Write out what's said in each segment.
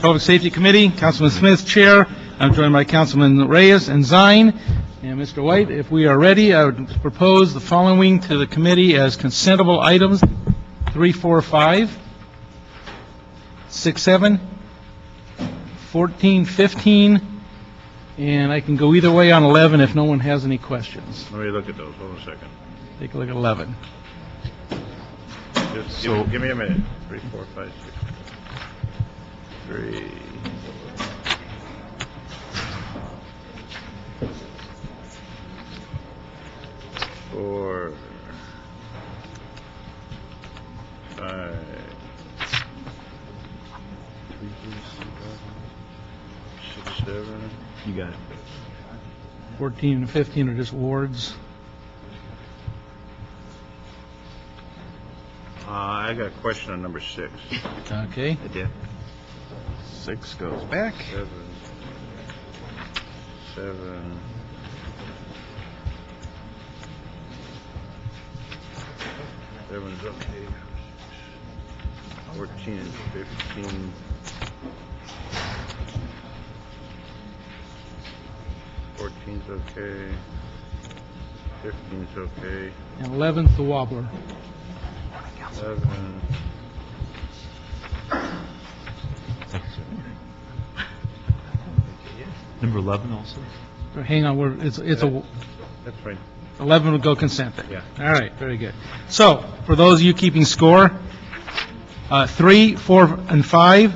Public Safety Committee, Councilman Smith, Chair. I'm joined by Councilman Reyes and Zine. And Mr. White, if we are ready, I would propose the following to the committee as consentable items: 3, 4, 5, 6, 7, 14, 15, and I can go either way on 11 if no one has any questions. Let me look at those. Hold on a second. Take a look at 11. Just give me a minute. 3, 4, 5, 6. 3. 4, 5, 6, 7. You got it. 14 and 15 are just wards. I got a question on number 6. Okay. I did. 6 goes back. 7. 7's okay. 14 and 15. 14's okay. 15's okay. And 11's the wobbler. 11. Number 11 also? Hang on, it's a... That's fine. 11 would go consent then. Yeah. All right, very good. So, for those of you keeping score, 3, 4, and 5,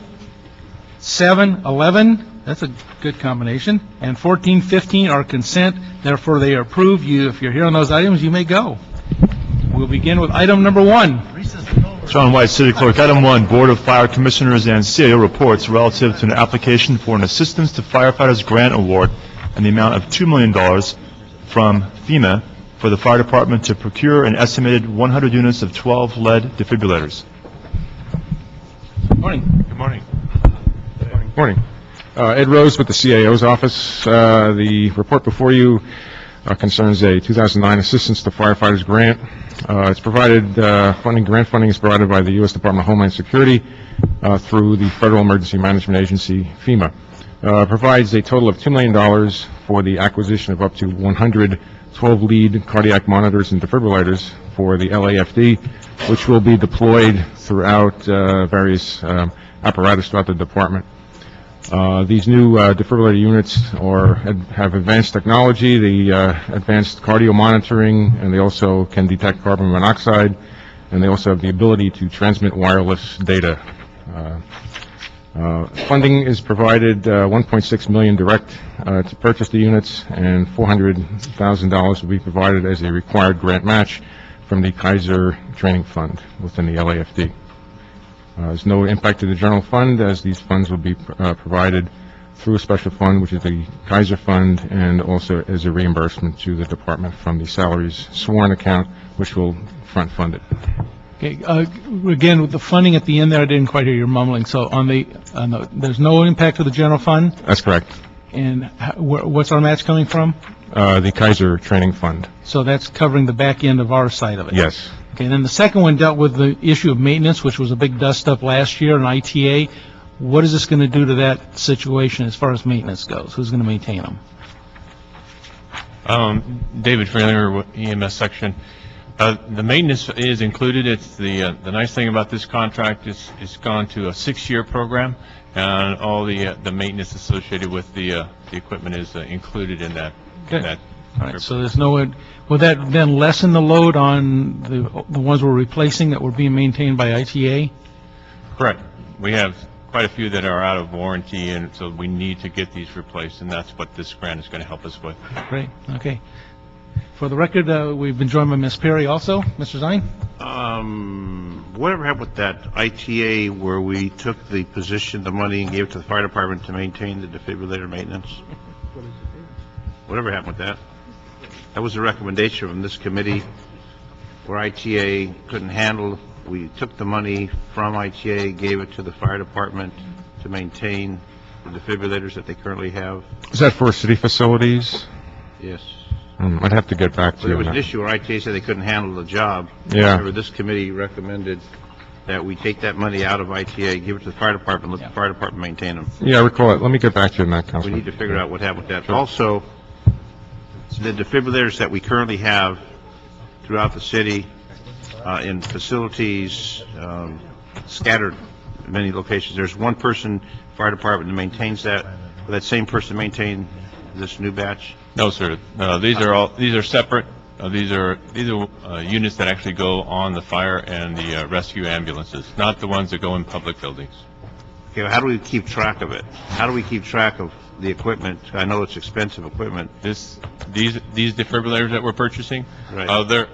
7, 11, that's a good combination, and 14, 15 are consent, therefore they are approved. If you're here on those items, you may go. We'll begin with item number 1. John White, City Clerk. Item 1, Board of Fire Commissioners and CAO reports relative to an application for an Assistance to Firefighters Grant Award in the amount of $2 million from FEMA for the fire department to procure an estimated 100 units of 12 lead defibrillators. Good morning. Good morning. Morning. Ed Rose with the CAO's office. The report before you concerns a 2009 Assistance to Firefighters Grant. It's provided, grant funding is provided by the U.S. Department of Homeland Security through the Federal Emergency Management Agency, FEMA. Provides a total of $2 million for the acquisition of up to 100 12-lead cardiac monitors and defibrillators for the LAFD, which will be deployed throughout various apparatus throughout the department. These new defibrillator units have advanced technology, the advanced cardio monitoring, and they also can detect carbon monoxide, and they also have the ability to transmit wireless data. Funding is provided, $1.6 million direct to purchase the units, and $400,000 will be provided as a required grant match from the Kaiser Training Fund within the LAFD. There's no impact to the general fund, as these funds will be provided through a special fund, which is the Kaiser Fund, and also as a reimbursement to the department from the salaries sworn account, which will front fund it. Okay, again, with the funding at the end there, I didn't quite hear your mumbling. So there's no impact to the general fund? That's correct. And what's our match coming from? The Kaiser Training Fund. So that's covering the back end of our side of it? Yes. Okay, then the second one dealt with the issue of maintenance, which was a big dust-up last year in ITA. What is this going to do to that situation as far as maintenance goes? Who's going to maintain them? David Freelinger with EMS section. The maintenance is included. It's the nice thing about this contract is it's gone to a 6-year program, and all the maintenance associated with the equipment is included in that. Okay. All right. So there's no. Will that then lessen the load on the ones we're replacing that were being maintained by ITA? Correct. We have quite a few that are out of warranty, and so we need to get these replaced, and that's what this grant is going to help us with. Great. Okay. For the record, we've been joined by Ms. Perry also. Mr. Zine? Whatever happened with that ITA where we took the position, the money, and gave it to the fire department to maintain the defibrillator maintenance? Whatever happened with that? That was a recommendation from this committee where ITA couldn't handle. We took the money from ITA, gave it to the fire department to maintain the defibrillators that they currently have. Is that for city facilities? Yes. I'd have to get back to But there you. was an issue where ITA said they couldn't handle the job. Yeah. However, this committee recommended that we take that money out of ITA, give it to the fire department, let the fire department maintain them. Yeah, I recall it. Let me get back to you on that, We Councilman. need to figure out what happened with that. Also, the defibrillators that we currently have throughout the city, in facilities, scattered in many locations, there's one person, fire department, that maintains that. Will that same person maintain this new batch? No, sir. These are separate. These are units that actually go on the fire and the rescue ambulances, not the ones that go in public buildings. Okay, well, how do we keep track of it? How do we keep track of the equipment? I know it's expensive equipment. These defibrillators that we're purchasing, Right.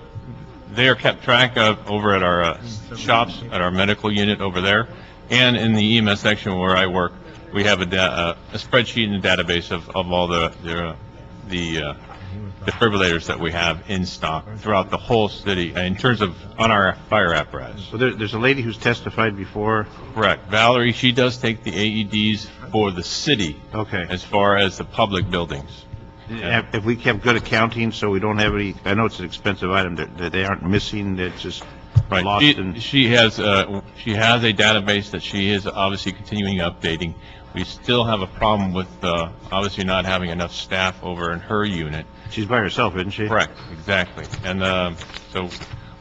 they are kept track of over at our shops, at our medical unit over there, and in the EMS section where I work, we have a spreadsheet and a database of all the defibrillators that we have in stock throughout the whole city in terms of on our fire apparatus. So there's a lady who's testified before. Correct. Valerie, she does take the AEDs for the city Okay. as far as the public buildings. Have we kept good accounting so we don't have any, I know it's an expensive item, that they aren't missing, it's just Right. lost in... She has a database that she is obviously continuing updating. We still have a problem with obviously not having enough staff over in her unit. She's by herself, isn't she? Correct, exactly. And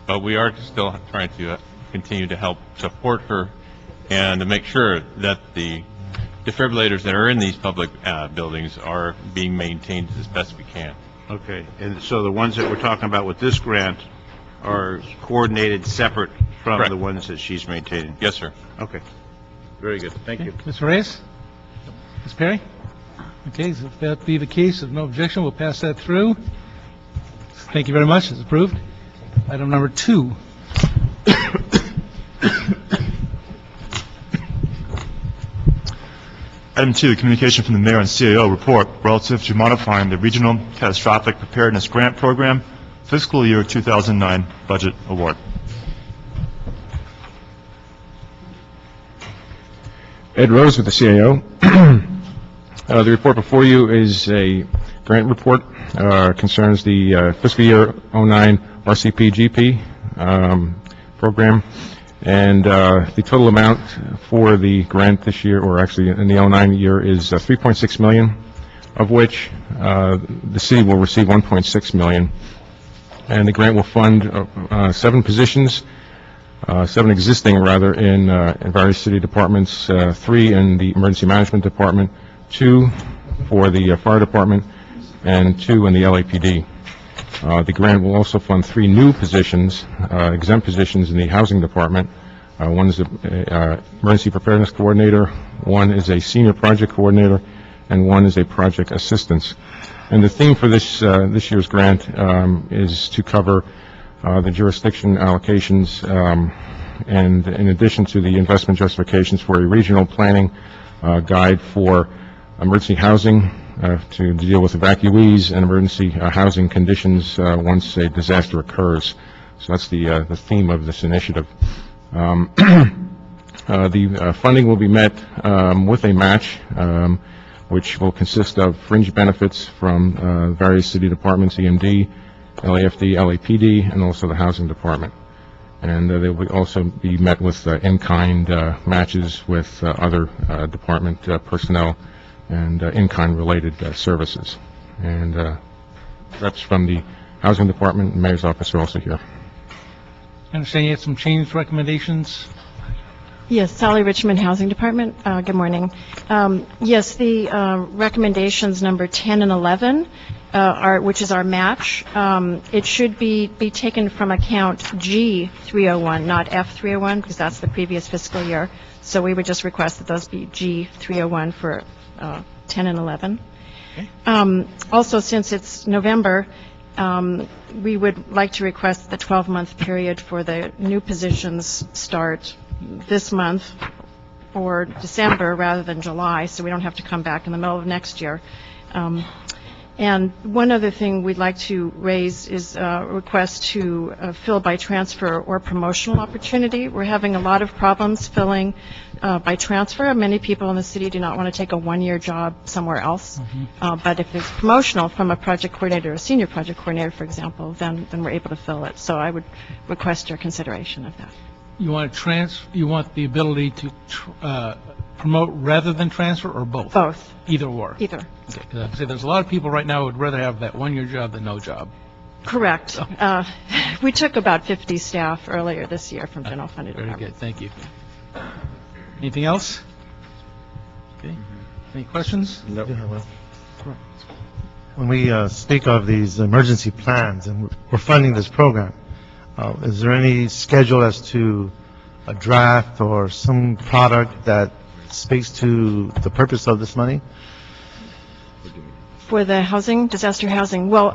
but we are still trying to continue to help support her and to make sure that the defibrillators that are in these public buildings are being maintained as best we can. Okay, and so the ones that we're talking about with this grant are coordinated separate from Correct. the ones that she's maintaining? Yes, sir. Okay, very good, thank you. Mr. Reyes? Ms. Perry? Okay, so if that be the case, if no objection, we'll pass that through. Thank you very much, it's approved. Item number 2. Item 2, communication from the mayor and CAO report relative to modifying the Regional Catastrophic Preparedness Grant Program Fiscal Year 2009 Budget Award. Ed Rose with the CAO. The report before you is a grant report, concerns the fiscal year 09 RCP-GP program, and the total amount for the grant this year, or actually in the 09 year, is $3.6 million, of which the city will receive $1.6 million, and the grant will fund 7 positions, 7 existing, rather, in various city departments, 3 in the emergency management department, 2 for the fire department, and 2 in the LAPD. The grant will also fund 3 new positions, exempt positions in the housing department. One is a emergency preparedness coordinator, one is a senior project coordinator, and one is a project assistant. And the theme for this year's grant is to cover the jurisdiction allocations, and in addition to the investment justifications, for a regional planning guide for emergency housing to deal with evacuees and emergency housing conditions once a disaster occurs. So that's the theme of this initiative. The funding will be met with a match, which will consist of fringe benefits from various city departments, EMD, LAFD, LAPD, and also the housing department. And they will also be met with in-kind matches with other department personnel and in-kind related services. And reps from the housing department and mayor's office are also here. I understand you had some change recommendations. Yes, Sally Richmond, Housing Department. Good morning. Yes, the recommendations number 10 and 11, which is our match, it should be taken from account G301, not F301, because that's the previous fiscal year. So we would just request that those be G301 for 10 and 11. Okay. Also, since it's November, we would like to request the 12-month period for the new positions start this month or December rather than July, so we don't have to come back in the middle of next year. And one other thing we'd like to raise is a request to fill by transfer or promotional opportunity. We're having a lot of problems filling by transfer. Many people in the city do not want to take a one-year job somewhere else. But if it's promotional from a project coordinator or a senior project coordinator, for example, then we're able to fill it. So I would request your consideration of that. You want the ability to promote rather than transfer, or both? Both, Either or? either. Okay, 'cause I'd say there's a lot of people right now who would rather have that one-year job than no job. Correct. We took about 50 staff earlier this year from general funded Very departments. good, thank you. Anything else? Okay, any questions? When we speak of these emergency plans and we're funding this program, is there any schedule as to a draft or some product that speaks to the purpose of this money? For the housing, disaster housing, well,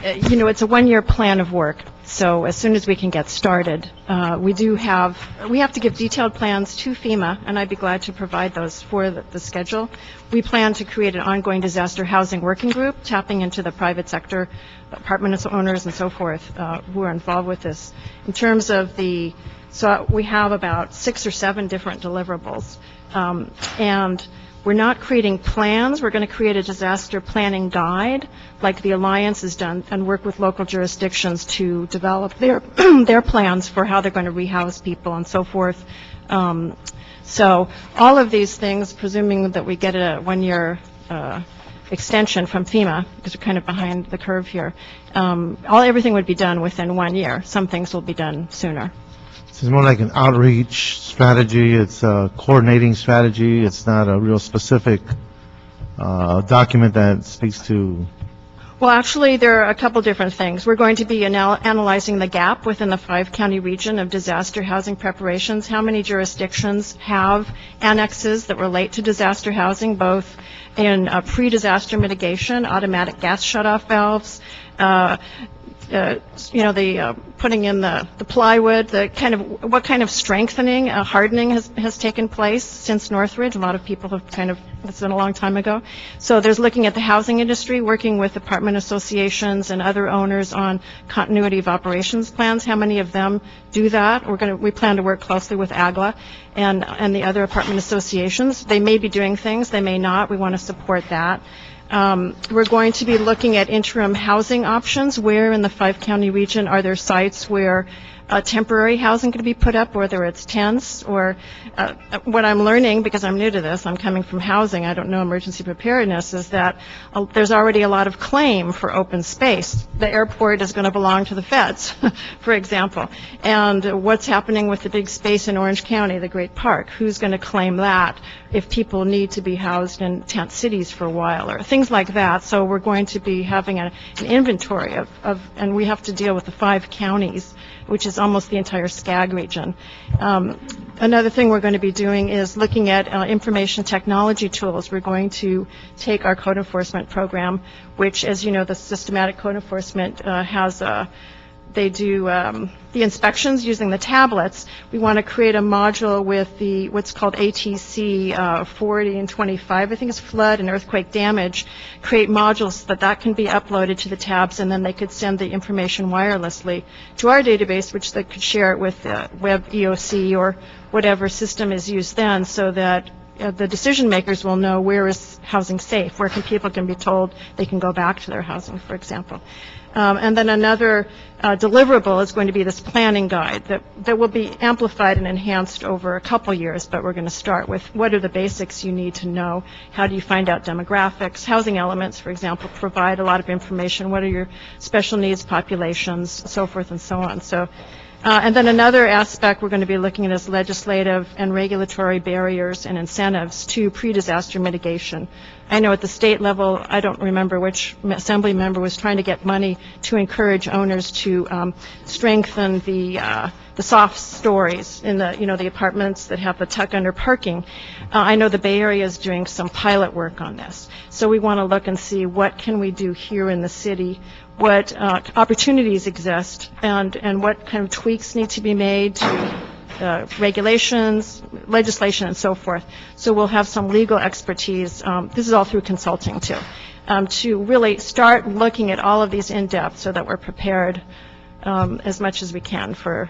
it's a one-year plan of work. So as soon as we can get started, we have to give detailed plans to FEMA, and I'd be glad to provide those for the schedule. We plan to create an ongoing disaster housing working group, tapping into the private sector, apartment owners and so forth, who are involved with this. In terms of so we have about 6 or 7 different deliverables, and we're not creating plans. We're going to create a disaster planning guide, like the Alliance has done, and work with local jurisdictions to develop their their plans for how they're going to rehouse people and so forth. So all of these things, presuming that we get a one-year extension from FEMA, because we're kind of behind the curve here, everything would be done within 1 year. Some things will be done sooner. It's more like an outreach strategy, it's a coordinating strategy, it's not a real specific document that speaks to... Well, actually, there are a couple different things. We're going to be analyzing the gap within the 5-county region of disaster housing preparations. How many jurisdictions have annexes that relate to disaster housing, both in pre-disaster mitigation, automatic gas shutoff valves, putting in the plywood, what kind of strengthening, hardening has taken place since Northridge. A lot of people have it's been a long time ago. So there's looking at the housing industry, working with apartment associations and other owners on continuity of operations plans. How many of them do that? We plan to work closely with AGLA and the other apartment associations. They may be doing things, they may not. We want to support that. We're going to be looking at interim housing options. Where in the 5-county region are there sites where temporary housing could be put up, whether it's tents or what I'm learning, because I'm new to this, I'm coming from housing, I don't know emergency preparedness, is that there's already a lot of claim for open space. The airport is going to belong to the feds, for example. And what's happening with the big space in Orange County, the Great Park? Who's going to claim that if people need to be housed in tent cities for a while, or things like that? So we're going to be having an inventory and we have to deal with the 5 counties, which is almost the entire SCAG region. Another thing we're going to be doing is looking at information technology tools. We're going to take our code enforcement program, which, as you know, the systematic code enforcement they do the inspections using the tablets. We want to create a module with what's called ATC 40 and 25, I think it's flood and earthquake damage, create modules that can be uploaded to the tabs, and then they could send the information wirelessly to our database, which they could share it with web EOC or whatever system is used then, so that the decision makers will know where is housing safe, where people can be told they can go back to their housing, for example. And then another deliverable is going to be this planning guide that will be amplified and enhanced over a couple years, but we're going to start with what are the basics you need to know. How do you find out demographics? Housing elements, for example, provide a lot of information. What are your special needs populations, so forth and so on. And then another aspect we're going to be looking at is legislative and regulatory barriers and incentives to pre-disaster mitigation. I know at the state level, I don't remember which assembly member was trying to get money to encourage owners to strengthen the soft stories in the apartments that have the tuck under parking. I know the Bay Area is doing some pilot work on this. So we want to look and see what can we do here in the city, what opportunities exist, and what kind of tweaks need to be made to regulations, legislation, and so forth. So we'll have some legal expertise. This is all through consulting, too, to really start looking at all of these in depth so that we're prepared as much as we can for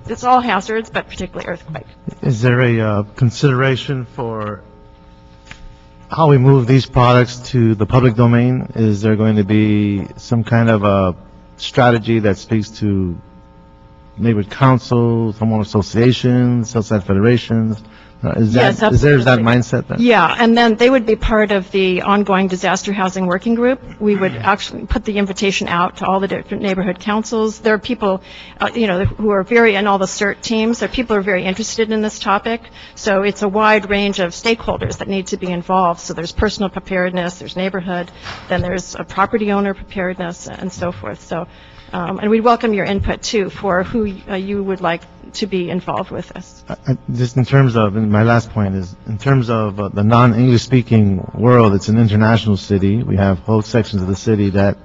it's all hazards, but particularly earthquake. Is there a consideration for how we move these products to the public domain? Is there going to be some kind of a strategy that speaks to neighborhood councils, homeowner associations, outside federations? Is Yes, that, is there that absolutely. mindset then? Yeah, and then they would be part of the ongoing disaster housing working group. We would actually put the invitation out to all the different neighborhood councils. There are people, who are and all the CERT teams, there are people who are very interested in this topic. So it's a wide range of stakeholders that need to be involved. So there's personal preparedness, there's neighborhood, then there's a property owner preparedness, and so forth. So, and we welcome your input too for who you would like to be involved with this. Just in terms of, and my last point is, in terms of the non-English speaking world, it's an international city. We have whole sections of the city that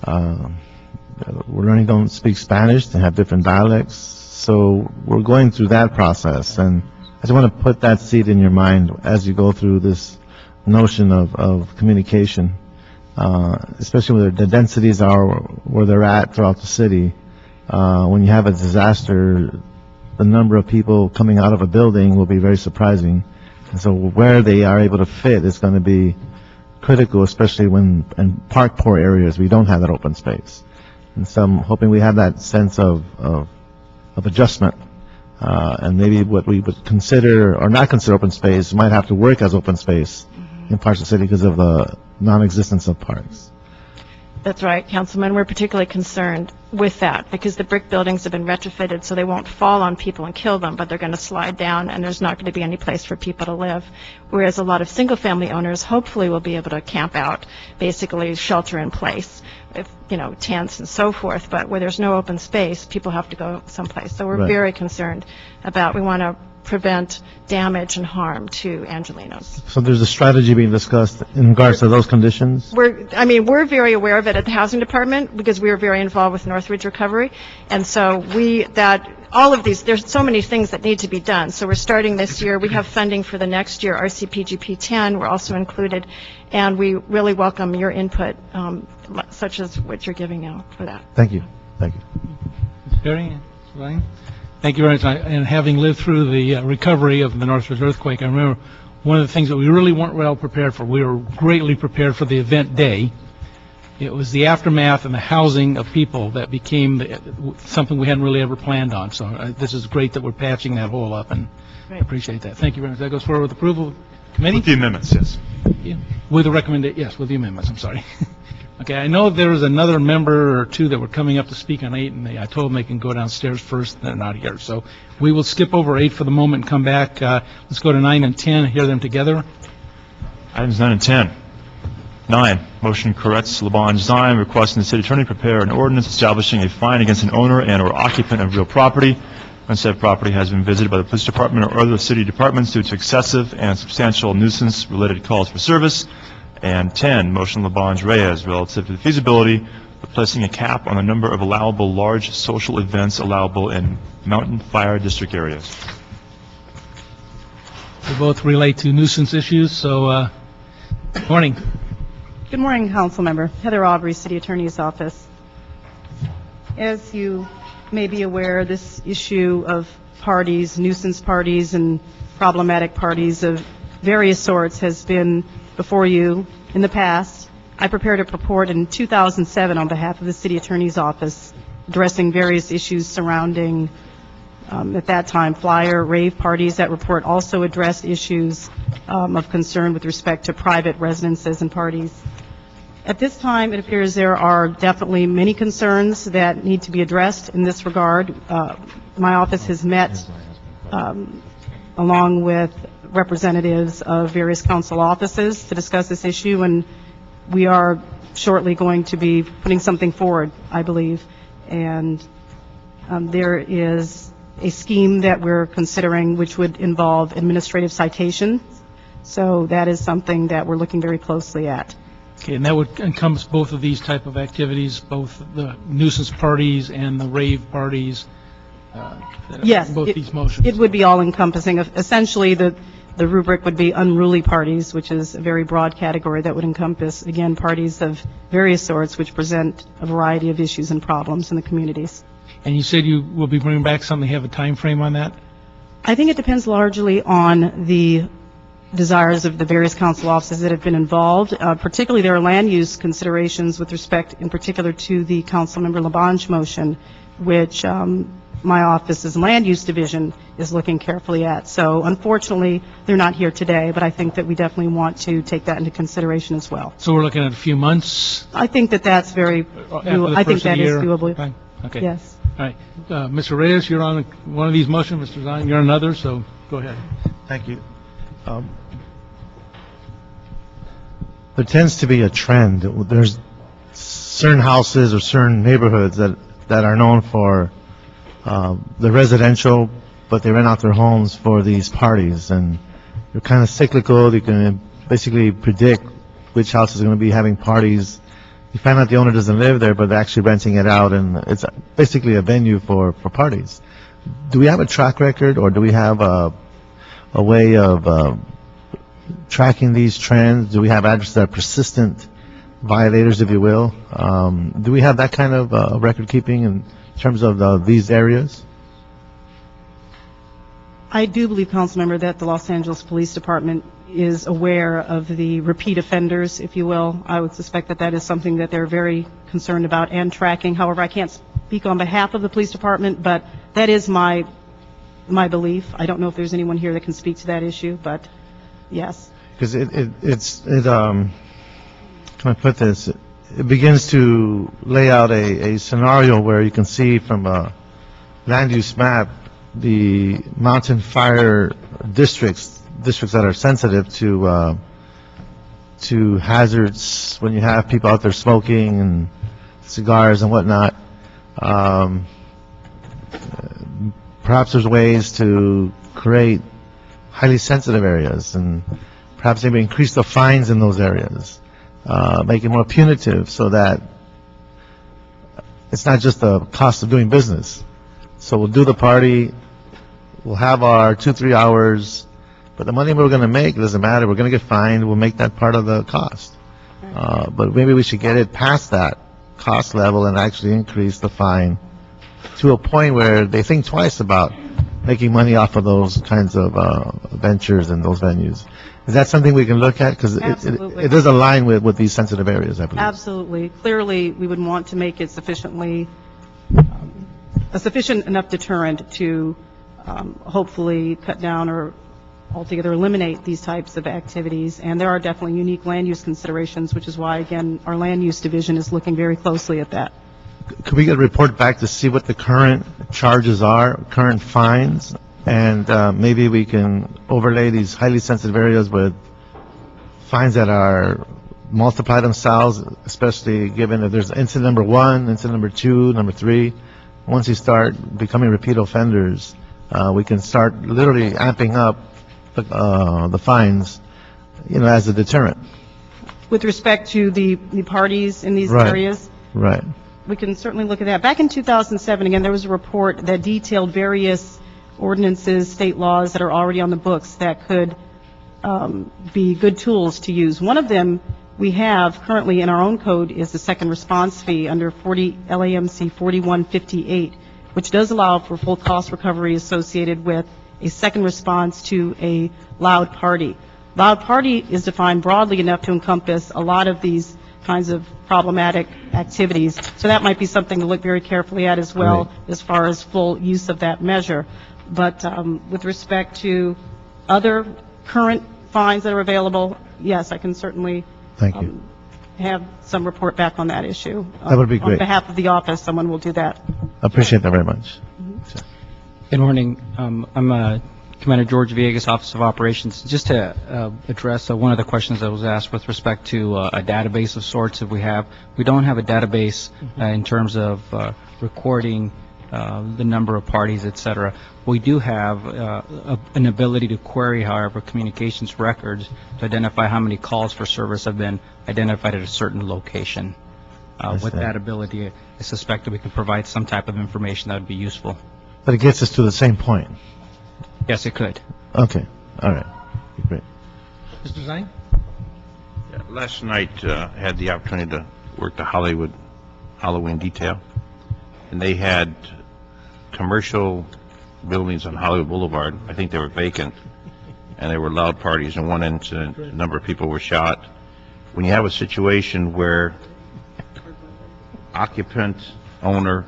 we're learning don't speak Spanish, they have different dialects. So we're going through that process, and I just want to put that seed in your mind as you go through this notion of communication, especially where the densities are where they're at throughout the city. When you have a disaster, the number of people coming out of a building will be very surprising. And so where they are able to fit is going to be critical, especially when in park-poor areas we don't have that open space. And so I'm hoping we have that sense of adjustment. And maybe what we would consider or not consider open space might have to work as open space in parts of the city because of the non-existence of parks. That's right, Councilman. We're particularly concerned with that because the brick buildings have been retrofitted so they won't fall on people and kill them, but they're going to slide down and there's not going to be any place for people to live. Whereas a lot of single-family owners hopefully will be able to camp out, basically shelter in place with, tents and so forth. But where there's no open space, people have to go someplace. So we're Right. very concerned about, we want to prevent damage and harm to Angelenos. So there's a strategy being discussed in regards to those conditions? We're very aware of it at the Housing Department because we are very involved with Northridge Recovery. And so there's so many things that need to be done. So we're starting this year. We have funding for the next year, RCPGP 10. We're also included. And we really welcome your input, such as what you're giving now for that. Thank you. Thank you. Ms. Perry, Ms. Ryan? Thank you very much. And having lived through the recovery of the Northridge earthquake, I remember one of the things that we really weren't well prepared for. We were greatly prepared for the event day. It was the aftermath and the housing of people that became something we hadn't really ever planned on. So this is great that we're patching that hole up, and I appreciate that. Thank you very much. That goes forward with approval of committee? With the amendments, yes. Yeah. With the recommendation, yes, with the amendments, I'm sorry. Okay, I know there was another member or two that were coming up to speak on 8, and I told them they can go downstairs first. They're not here. So we will skip over 8 for the moment and come back. Let's go to 9 and 10, hear them together. Items 9 and 10. 9, motion corrects Labange Zine requesting the city attorney prepare an ordinance establishing a fine against an owner and/or occupant of real property when said property has been visited by the police department or other city departments due to excessive and substantial nuisance-related calls for service. And 10, motion Labange Reyes relative to the feasibility of placing a cap on the number of allowable large social events allowable in mountain fire district areas. They both relate to nuisance issues, so, morning. Good morning, Council Member. Heather Aubrey, City Attorney's Office. As you may be aware, this issue of parties, nuisance parties, and problematic parties of various sorts has been before you in the past. I prepared a report in 2007 on behalf of the City Attorney's Office addressing various issues surrounding, at that time, flyer, rave parties. That report also addressed issues of concern with respect to private residences and parties. At this time, it appears there are definitely many concerns that need to be addressed in this regard. My office has met along with representatives of various council offices to discuss this issue, and we are shortly going to be putting something forward, I believe. And there is a scheme that we're considering which would involve administrative citation. So that is something that we're looking very closely at. Okay, and that would encompass both of these type of activities, both the nuisance parties and the rave parties? Yes. Both these motions? It would be all-encompassing. Essentially, the rubric would be unruly parties, which is a very broad category that would encompass, again, parties of various sorts which present a variety of issues and problems in the communities. And you said you will be bringing back something, have a time frame on that? I think it depends largely on the desires of the various council offices that have been involved. Particularly, there are land use considerations with respect, in particular, to the Councilmember Labange motion, which my office's Land Use Division is looking carefully at. So unfortunately, they're not here today, but I think that we definitely want to take that into consideration as well. So we're looking at a few months? I think that that's very, After the I think first of that the is year? doable. Fine. Okay. Yes. All right. Mr. Reyes, you're on one of these motions. Mr. Zine, you're on another, so go ahead. Thank you. There tends to be a trend. There's certain houses or certain neighborhoods that are known for the residential, but they rent out their homes for these parties, and they're kind of cyclical. You can basically predict which house is going to be having parties. You find out the owner doesn't live there, but they're actually renting it out, and it's basically a venue for parties. Do we have a track record, or do we have a way of tracking these trends? Do we have addresses that are persistent violators, if you will? Do we have that kind of record keeping in terms of these areas? I do believe, Councilmember, that the Los Angeles Police Department is aware of the repeat offenders, if you will. I would suspect that that is something that they're very concerned about and tracking. However, I can't speak on behalf of the police department, but that is my belief. I don't know if there's anyone here that can speak to that issue, but yes. Because can I put this? It begins to lay out a scenario where you can see from a land use map the mountain fire districts that are sensitive to hazards when you have people out there smoking and cigars and whatnot. Perhaps there's ways to create highly sensitive areas, and perhaps maybe increase the fines in those areas, make it more punitive so that it's not just the cost of doing business. So we'll do the party, we'll have our 2-3 hours, but the money we're going to make, it doesn't matter, we're going to get fined, we'll make that part of the cost. But maybe we should get it past that cost level and actually increase the fine to a point where they think twice about making money off of those kinds of ventures and those venues. Is that something we can look at? Because it does align with these sensitive areas, I believe. Absolutely. Clearly, we would want to make it sufficiently, a sufficient enough deterrent to hopefully cut down or altogether eliminate these types of activities. And there are definitely unique land use considerations, which is why, again, our land use division is looking very closely at that. Could we get a report back to see what the current charges are, current fines, and maybe we can overlay these highly sensitive areas with fines that are multiply themselves, especially given if there's incident number 1, incident number 2, number 3. Once you start becoming repeat offenders, we can start literally amping up the fines, as a deterrent. With respect to the parties in these Right. areas? Right. We can certainly look at that. Back in 2007, again, there was a report that detailed various ordinances, state laws that are already on the books that could be good tools to use. One of them we have currently in our own code is the second response fee under LAMC 4158, which does allow for full cost recovery associated with a second response to a loud party. Loud party is defined broadly enough to encompass a lot of these kinds of problematic activities. So that might be something to look very carefully at as well, as far as full use of that measure. But with respect to other current fines that are available, yes, I can certainly Thank you. have some report back on that issue. That would be great. On behalf of the office, someone will do that. I appreciate that very much. Good morning. I'm Commander George Villegas, Office of Operations. Just to address one of the questions that was asked with respect to a database of sorts that we have. We don't have a database in terms of recording the number of parties, et cetera. We do have an ability to query, however, communications records to identify how many calls for service have been identified at a certain location. With that ability, I suspect that we can provide some type of information that would be useful. But it gets us to the same point. Yes, it could. Okay. All right. Great. Mr. Zine? Yeah, last night, had the opportunity to work the Hollywood Halloween detail, and they had commercial buildings on Hollywood Boulevard. I think they were vacant, and there were loud parties. In one incident, a number of people were shot. When you have a situation where occupant, owner,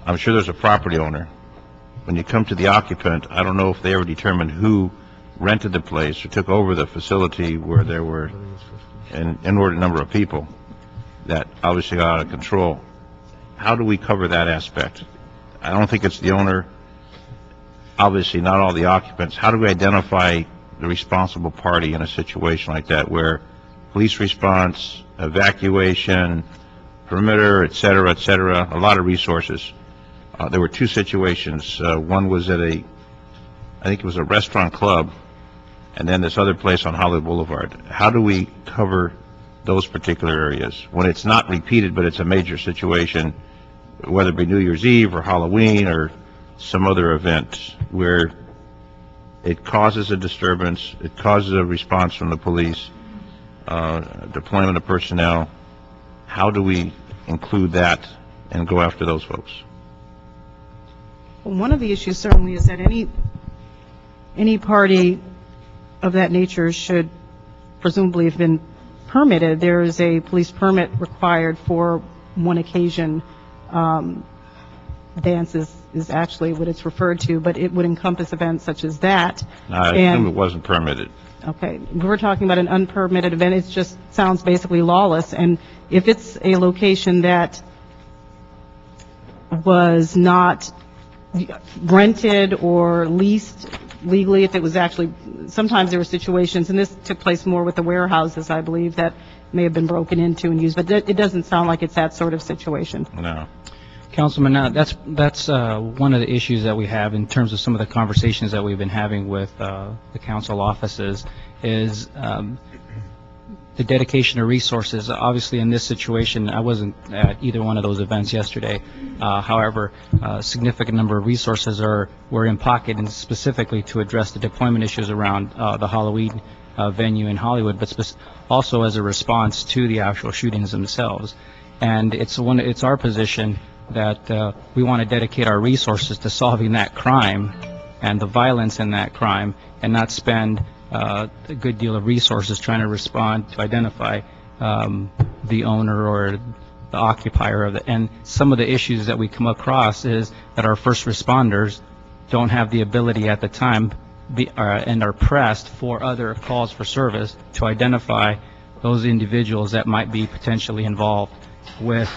I'm sure there's a property owner. When you come to the occupant, I don't know if they ever determined who rented the place or took over the facility where there were an inordinate number of people that obviously got out of control. How do we cover that aspect? I don't think it's the owner, obviously not all the occupants. How do we identify the responsible party in a situation like that where police response, evacuation, perimeter, et cetera, a lot of resources? There were two situations. One was at I think it was a restaurant club, and then this other place on Hollywood Boulevard. How do we cover those particular areas when it's not repeated, but it's a major situation, whether it be New Year's Eve or Halloween or some other event where it causes a disturbance, it causes a response from the police, deployment of personnel? How do we include that and go after those folks? One of the issues certainly is that any party of that nature should presumably have been permitted. There is a police permit required for one occasion. Dance is actually what it's referred to, but it would encompass events such as that. I assume it wasn't permitted. Okay, we're talking about an unpermitted event. It just sounds basically lawless. And if it's a location that was not rented or leased legally, if it was actually, sometimes there were situations, and this took place more with the warehouses, I believe, that may have been broken into and used, but it doesn't sound like it's that sort of situation. No. Councilman, that's one of the issues that we have in terms of some of the conversations that we've been having with the council offices is the dedication of resources. Obviously, in this situation, I wasn't at either one of those events yesterday. However, a significant number of resources were in pocket, and specifically to address the deployment issues around the Halloween venue in Hollywood, but also as a response to the actual shootings themselves. And it's our position that we want to dedicate our resources to solving that crime and the violence in that crime, and not spend a good deal of resources trying to respond to identify the owner or the occupier of the. And some of the issues that we come across is that our first responders don't have the ability at the time and are pressed for other calls for service to identify those individuals that might be potentially involved with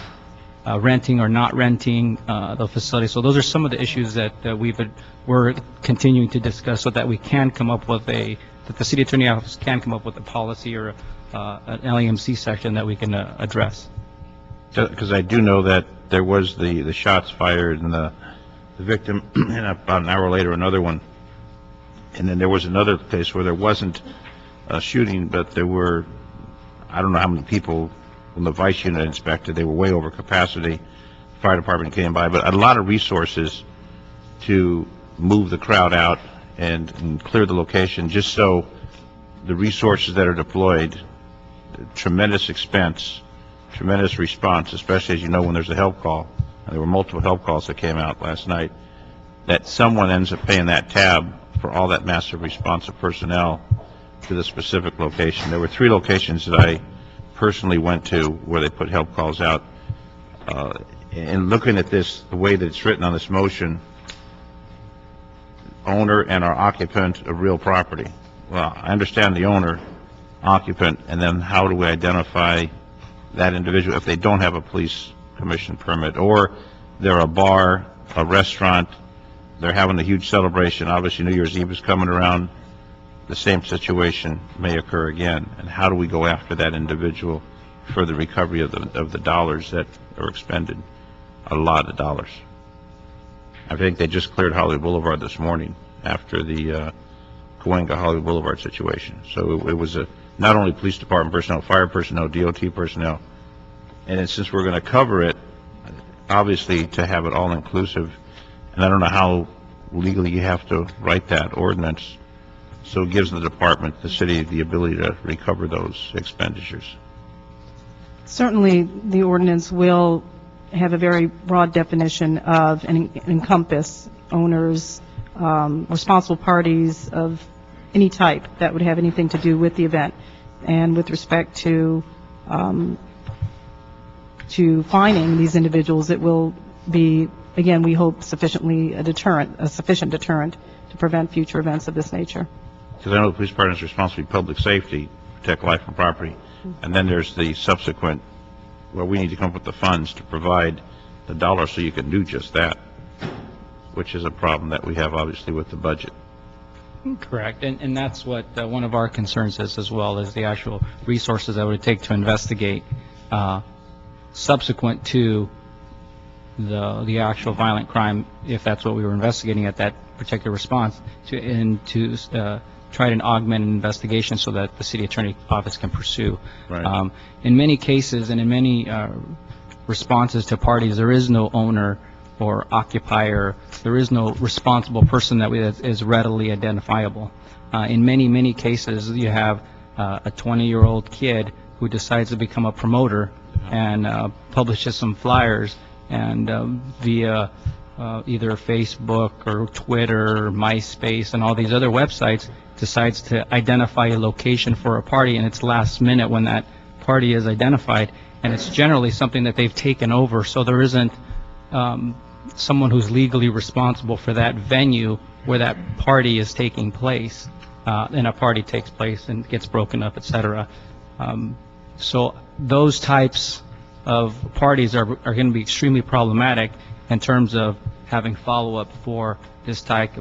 renting or not renting the facility. So those are some of the issues that we're continuing to discuss, so that we can come up with that the city attorney office can come up with a policy or an LAMC section that we can address. Because I do know that there was the shots fired and the victim, and about an hour later another one, and then there was another case where there wasn't a shooting, but there were, I don't know how many people. When the vice unit inspected, they were way over capacity. Fire department came by, but a lot of resources to move the crowd out and clear the location, just so the resources that are deployed, tremendous expense, tremendous response, especially as you know when there's a help call, and there were multiple help calls that came out last night, that someone ends up paying that tab for all that massive response of personnel to the specific location. There were 3 locations that I personally went to where they put help calls out. And looking at this, the way that it's written on this motion, owner and our occupant of real property. Well, I understand the owner, occupant, and then how do we identify that individual if they don't have a police commission permit, or they're a bar, a restaurant, they're having a huge celebration, obviously New Year's Eve is coming around, the same situation may occur again, and how do we go after that individual for the recovery of the dollars that are expended? A lot of dollars. I think they just cleared Hollywood Boulevard this morning after the Cahuenga Hollywood Boulevard situation. So it was not only police department personnel, fire personnel, DOT personnel, and since we're going to cover it, obviously to have it all inclusive, and I don't know how legally you have to write that ordinance. So it gives the department, the city, the ability to recover those expenditures. Certainly, the ordinance will have a very broad definition of and encompass owners, responsible parties of any type that would have anything to do with the event. And with respect to finding these individuals, it will be again, we hope sufficiently a sufficient deterrent to prevent future events of this nature. Because I know the police department is responsible for public safety, protect life and property, and then there's the subsequent, well, we need to come up with the funds to provide the dollars so you can do just that, which is a problem that we have obviously with the budget. Correct, and that's what one of our concerns is as well, is the actual resources that it would take to investigate subsequent to the actual violent crime, if that's what we were investigating at that particular response, to try to augment an investigation so that the city attorney office can pursue. Right. In many cases and in many responses to parties, there is no owner or occupier, there is no responsible person that is readily identifiable. In many, many cases, you have a 20-year-old kid who decides to become a promoter and publishes some flyers, and via either Facebook or Twitter or MySpace and all these other websites decides to identify a location for a party, and it's last minute when that party is identified, and it's generally something that they've taken over, so there isn't someone who's legally responsible for that venue where that party is taking place, and a party takes place and gets broken up, etc. So those types of parties are going to be extremely problematic in terms of having follow-up for this type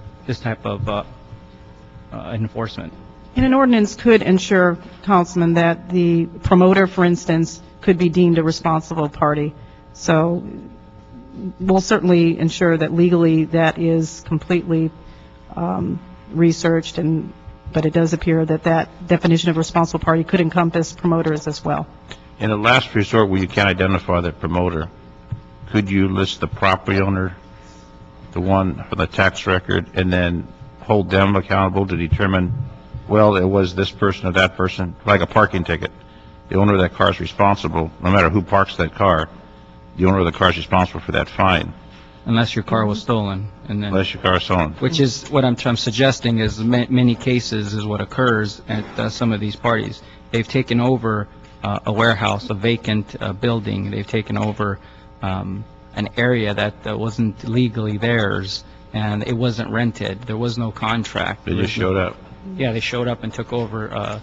of enforcement. And an ordinance could ensure, Councilman, that the promoter, for instance, could be deemed a responsible party. So we'll certainly ensure that legally that is completely researched, but it does appear that that definition of responsible party could encompass promoters as well. In a last resort where you can't identify the promoter, could you list the property owner, the one for the tax record, and then hold them accountable to determine, well, it was this person or that person, like a parking ticket. The owner of that car is responsible, no matter who parks that car, the owner of the car is responsible for that fine. Unless your car was stolen, and then Unless your car is stolen. which is what I'm suggesting is many cases is what occurs at some of these parties. They've taken over a warehouse, a vacant building. They've taken over an area that wasn't legally theirs, and it wasn't rented. There was no contract. They just showed up. Yeah, they showed up and took over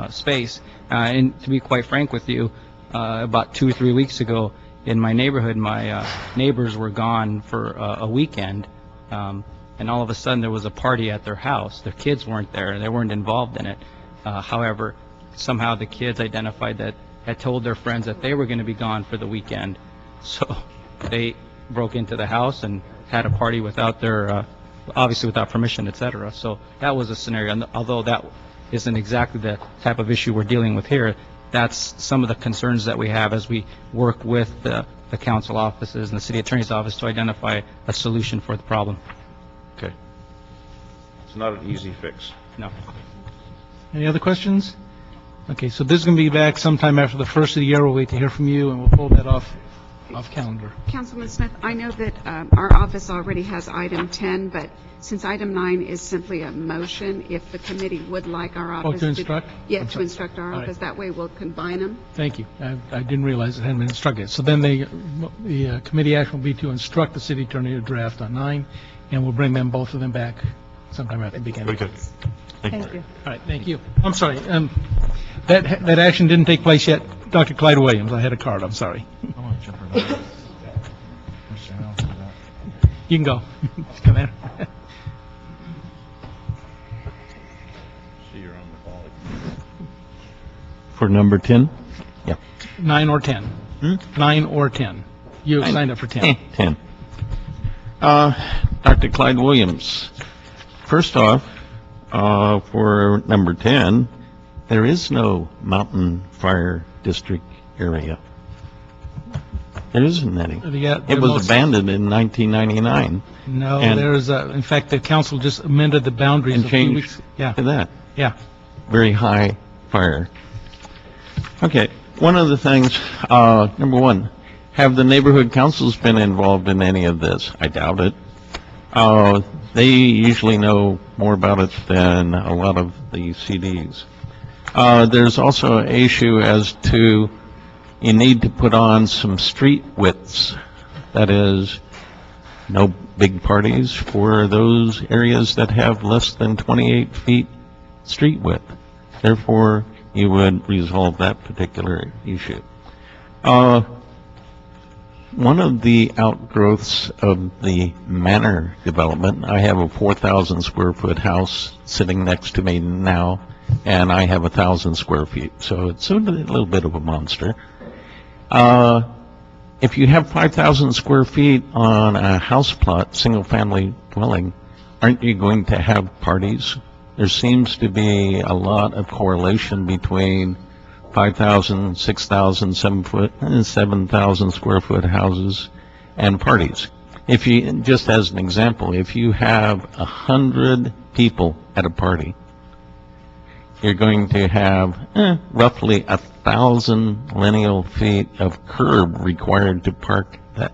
space. And to be quite frank with you, about 2 or 3 weeks ago, in my neighborhood, my neighbors were gone for a weekend, and all of a sudden there was a party at their house. Their kids weren't there. They weren't involved in it. However, somehow the kids identified that, had told their friends that they were going to be gone for the weekend. So they broke into the house and had a party without their, obviously without permission, etc. So that was a scenario. And although that isn't exactly the type of issue we're dealing with here, that's some of the concerns that we have as we work with the council offices and the city attorney's office to identify a solution for the problem. Okay. It's not an easy fix. No. Any other questions? Okay, so this is going to be back sometime after the first of the year. We'll wait to hear from you, and we'll pull that off calendar. Councilman Smith, I know that our office already has item 10, but since item 9 is simply a motion, if the committee would like our office to instruct? Yeah, I'm to sorry. instruct our All right. office. That way we'll combine them. Thank you. I didn't realize it hadn't been instructed. So then the committee action will be to instruct the city attorney to draft on 9, and we'll bring them, both of them, back sometime after the beginning. Very good. Thank you. All right, thank you. I'm sorry, that action didn't take place yet. Dr. Clyde Williams, I had a card, I'm sorry. You can go. Come in. See, you're on the ball. For number 10? 9 or 10. 9 or 10. You have signed up for 10. 10. Dr. Clyde Williams, first off, for number 10, there is no mountain fire district area. There isn't any. It was abandoned in 1999 No, And- there's, in fact, the council just amended the boundaries and a few changed weeks. Yeah, to that. yeah. Very high fire. Okay, one of the things, number one, have the neighborhood councils been involved in any of this? I doubt it. They usually know more about it than a lot of the CDs. There's also an issue as to, you need to put on some street widths. That is, no big parties for those areas that have less than 28 feet street width. Therefore, you would resolve that particular issue. One of the outgrowths of the Manor development, I have a 4,000 square foot house sitting next to me now, and I have 1,000 square feet, so it's a little bit of a monster. If you have 5,000 square feet on a house plot, single-family dwelling, aren't you going to have parties? There seems to be a lot of correlation between 5,000, 6,000, 7,000 square foot houses and parties. If you, just as an example, if you have 100 people at a party, you're going to have roughly 1,000 lineal feet of curb required to park that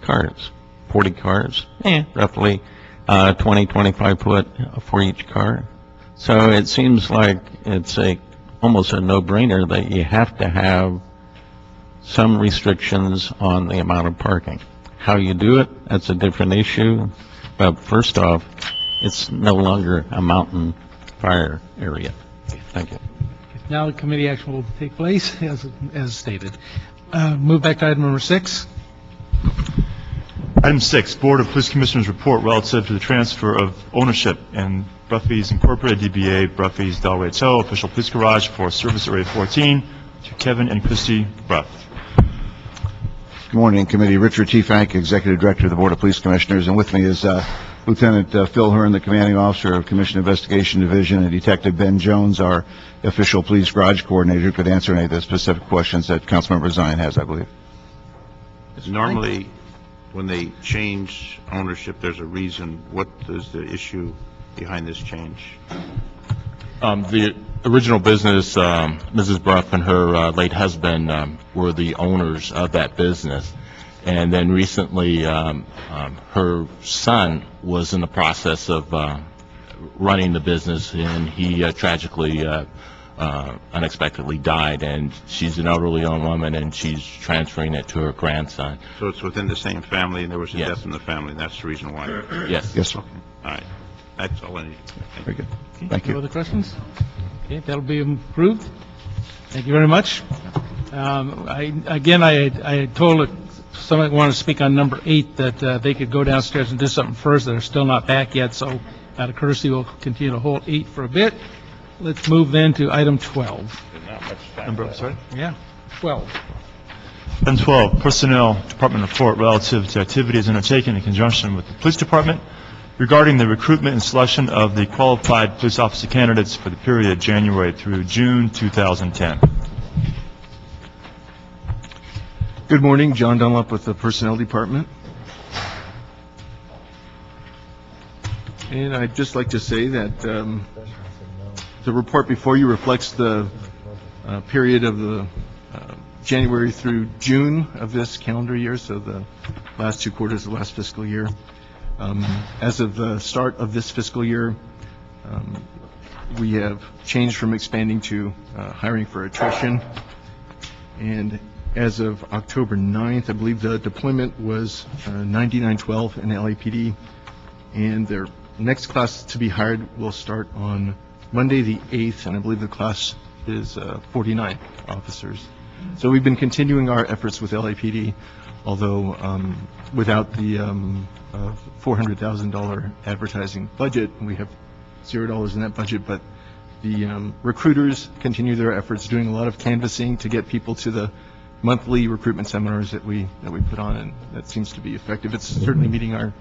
cars. 40 cars, roughly 20, 25 foot for each car. So it seems like it's almost a no-brainer that you have to have some restrictions on the amount of parking. How you do it, that's a different issue. But first off, it's no longer a mountain fire area. Thank you. Now the committee action will take place, as stated. Move back to item number 6. Item 6, Board of Police Commissioners report relative to the transfer of ownership in Bruffy's Incorporated DBA Bruffy's Del Rey Tow official police garage for Service Area 14 to Kevin and Christy Bruff. Good morning, committee. Richard T. Frank, Executive Director of the Board of Police Commissioners, and with me is Lieutenant Phil Hearn, the Commanding Officer of Commission Investigation Division, and Detective Ben Jones, our official police garage coordinator, who could answer any of the specific questions that Councilmember Zion has, I believe. Normally, when they change ownership, there's a reason. What is the issue behind this change? The original business, Mrs. Bruff and her late husband were the owners of that business. And then recently, her son was in the process of running the business, and he tragically, unexpectedly died. And she's an elderly young woman, and she's transferring it to her grandson. So it's within the same family, and there was a Yes. death in the family, and that's the reason why? Yes. Yes, sir. All right. That's all I need. Very good. Okay, Thank you. No other questions? Okay, that'll be approved. Thank you very much. I told somebody wanted to speak on number 8 that they could go downstairs and do something first. They're still not back yet, so out of courtesy, we'll continue to hold 8 for a bit. Let's move then to item 12. Number, sorry? Yeah, 12. Item 12, Personnel Department report relative to activities undertaken in conjunction with the Police Department regarding the recruitment and selection of the qualified police officer candidates for the period January through June 2010. Good morning, John Dunlop with the Personnel Department. And I'd just like to say that the report before you reflects the period of the January through June of this calendar year, so the last 2 quarters of the last fiscal year. As of the start of this fiscal year, we have changed from expanding to hiring for attrition. And as of October 9th, I believe the deployment was 9912 in LAPD, and their next class to be hired will start on Monday the 8th, and I believe the class is 49 officers. So we've been continuing our efforts with LAPD, although without the $400,000 advertising budget, we have $0 in that budget, but the recruiters continue their efforts, doing a lot of canvassing to get people to the monthly recruitment seminars that we put on, and that seems to be effective. It's certainly meeting our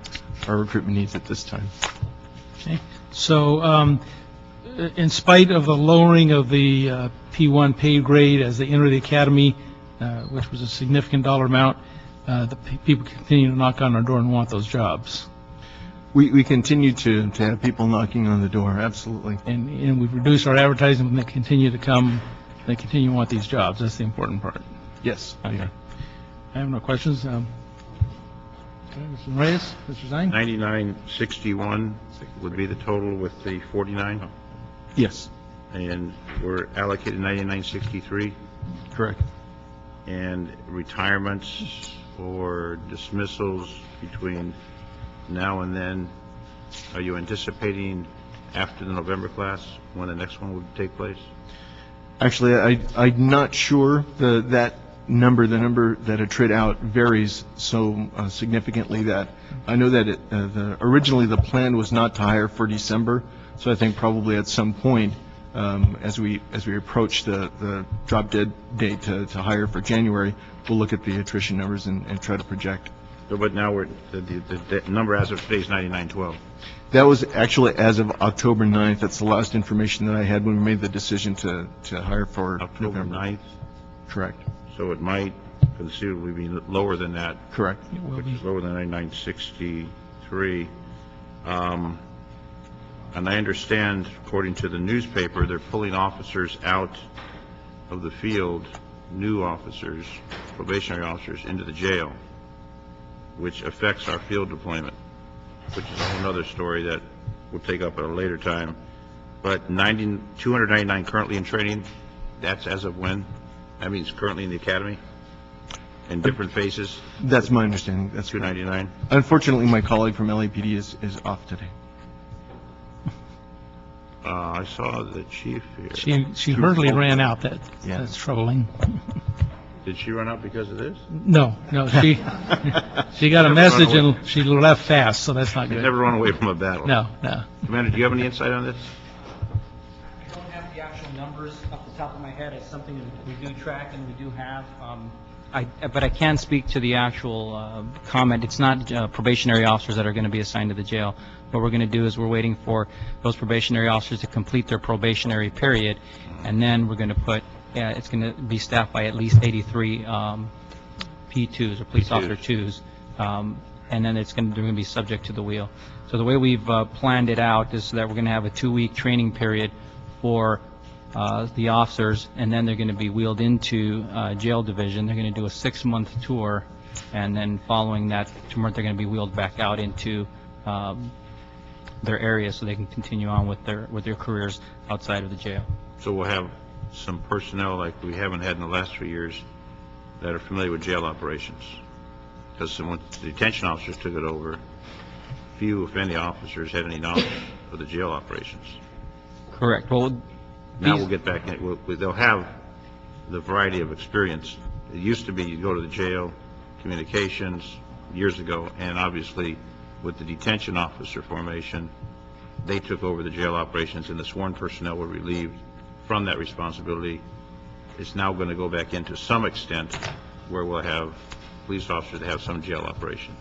recruitment needs at this time. Okay. So, in spite of the lowering of the P1 pay grade as they enter the academy, which was a significant dollar amount, the people continue to knock on our door and want those jobs. We continue to have people knocking on the door, absolutely. And we've reduced our advertising, and they continue to come, they continue to want these jobs. That's the important part. Yes. Okay. I have no questions. Okay, Mr. Reyes, Mr. Zine? 9961 would be the total with the 49? Yes. And we're allocated 9963? Correct. And retirements or dismissals between now and then, are you anticipating after the November class when the next one would take place? Actually, I'm not sure. The number that a trade out varies so significantly that I know that originally the plan was not to hire for December, so I think probably at some point as we approach the drop dead date to hire for January, we'll look at the attrition numbers and try to project. So, but now the number as of today is 9912. That was actually as of October 9th. That's the last information that I had when we made the decision to hire for October November. 9th? Correct. So it might conceivably be lower than that. Correct. Which is lower than 9963. And I understand, according to the newspaper, they're pulling officers out of the field, new officers, probationary officers, into the jail, which affects our field deployment, which is a whole other story that we'll take up at a later time. But 299 currently in training, that's as of when? That means currently in the academy? In different phases? That's my understanding. That's 299? Unfortunately, my colleague from LAPD is off today. I saw the chief here. She hurriedly ran out. That's troubling. Did she run out because of this? No, she got a message and she left fast, so that's not She's good. never run away from a battle. No. Commander, do you have any insight on this? I don't have the actual numbers off the top of my head. It's something that we do track and we do have. But I can speak to the actual comment. It's not probationary officers that are going to be assigned to the jail. What we're going to do is we're waiting for those probationary officers to complete their probationary period, and then we're going to put, it's going to be staffed by at least 83 P2s or police officer 2s, and then they're going to be subject to the wheel. So the way we've planned it out is that we're going to have a 2-week training period for the officers, and then they're going to be wheeled into jail division. They're going to do a 6-month tour, and then following that tour, they're going to be wheeled back out into their area so they can continue on with their careers outside of the jail. So we'll have some personnel like we haven't had in the last 3 years that are familiar with jail operations. Because once the detention officers took it over, few, if any, officers had any knowledge of the jail operations. Correct. Well, now we'll get back in. They'll have the variety of experience. It used to be you go to the jail, communications, years ago, and obviously with the detention officer formation, they took over the jail operations and the sworn personnel were relieved from that responsibility. It's now going to go back into some extent where we'll have police officers that have some jail operation.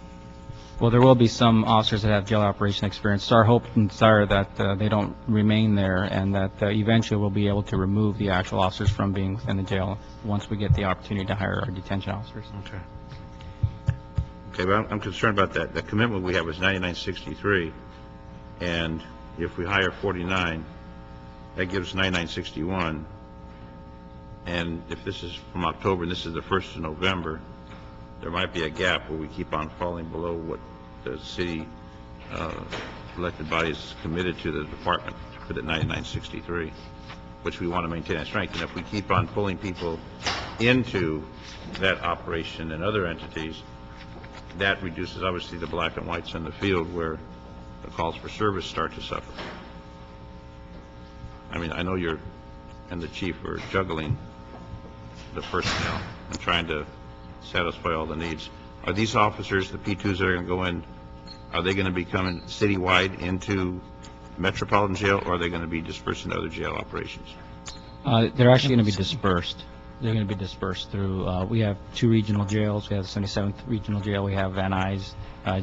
Well, there will be some officers that have jail operation experience. It's our hope and desire that they don't remain there, and that eventually we'll be able to remove the actual officers from being within the jail once we get the opportunity to hire our detention officers. Okay. Okay, well, I'm concerned about that. The commitment we have is 9963, and if we hire 49, that gives 9961. And if this is from October and this is the 1st of November, there might be a gap where we keep on falling below what the city elected body is committed to the department to put at 9963, which we want to maintain that strength. And if we keep on pulling people into that operation and other entities, that reduces obviously the black and whites in the field where the calls for service start to suffer. I mean, I know you're and the chief are juggling the personnel and trying to satisfy all the needs. Are these officers, the P2s that are going to go in, are they going to be coming citywide into Metropolitan Jail, or are they going to be dispersed into other jail operations? They're actually going to be dispersed. They're going to be dispersed through, we have 2 regional jails. We have the 77th Regional Jail. We have Van Nuys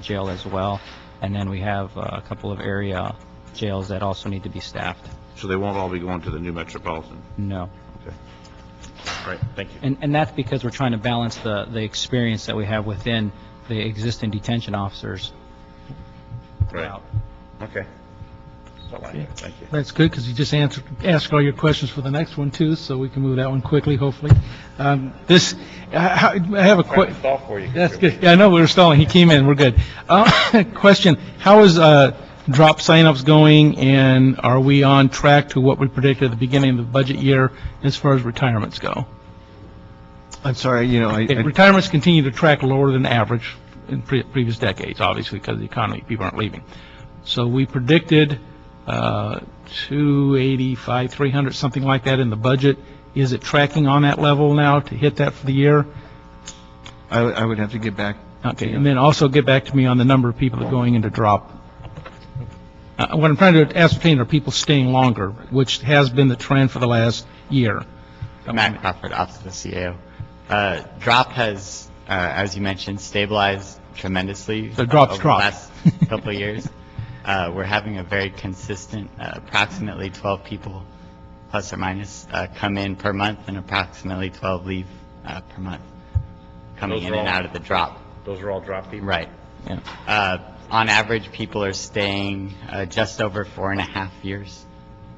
Jail as well. And then we have a couple of area jails that also need to be staffed. So they won't all be going to the new Metropolitan? No. Okay. All right, thank you. And that's because we're trying to balance the experience that we have within the existing detention officers. Right. Okay. Thank you. That's good, because you just asked all your questions for the next one, too, so we can move that one quickly, hopefully. I have a question. That's good. Yeah, I know we were stalling. He came in. We're good. Question, how is drop signups going, and are we on track to what we predicted at the beginning of the budget year as far as retirements go? I'm sorry, retirements continue to track lower than average in previous decades, obviously, because of the economy, people aren't leaving. So we predicted 285, 300, something like that in the budget. Is it tracking on that level now to hit that for the year? I would have to get back. Okay, and then also get back to me on the number of people that are going into drop. What I'm trying to ascertain are people staying longer, which has been the trend for the last year. Matt Crawford, Office of the CAO. Drop has, as you mentioned, stabilized tremendously The drop's over dropped. the last couple of years. We're having a very consistent, approximately 12 people, plus or minus, come in per month, and approximately 12 leave per month, coming Those in are and all- out of the drop. Those are all drop people? Right. On average, people are staying just over 4.5 years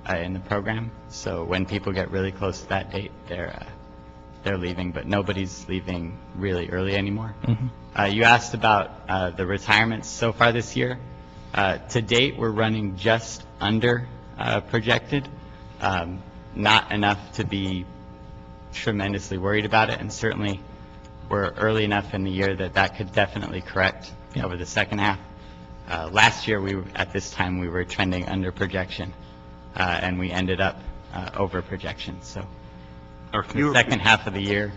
in the program. So when people get really close to that date, they're leaving, but nobody's leaving really early anymore. You asked about the retirements so far this year. To date, we're running just under projected, not enough to be tremendously worried about it, and certainly we're early enough in the year that could definitely correct over the second half. Last year, at this time, we were trending under projection, and we ended up over projection. So the second half of the year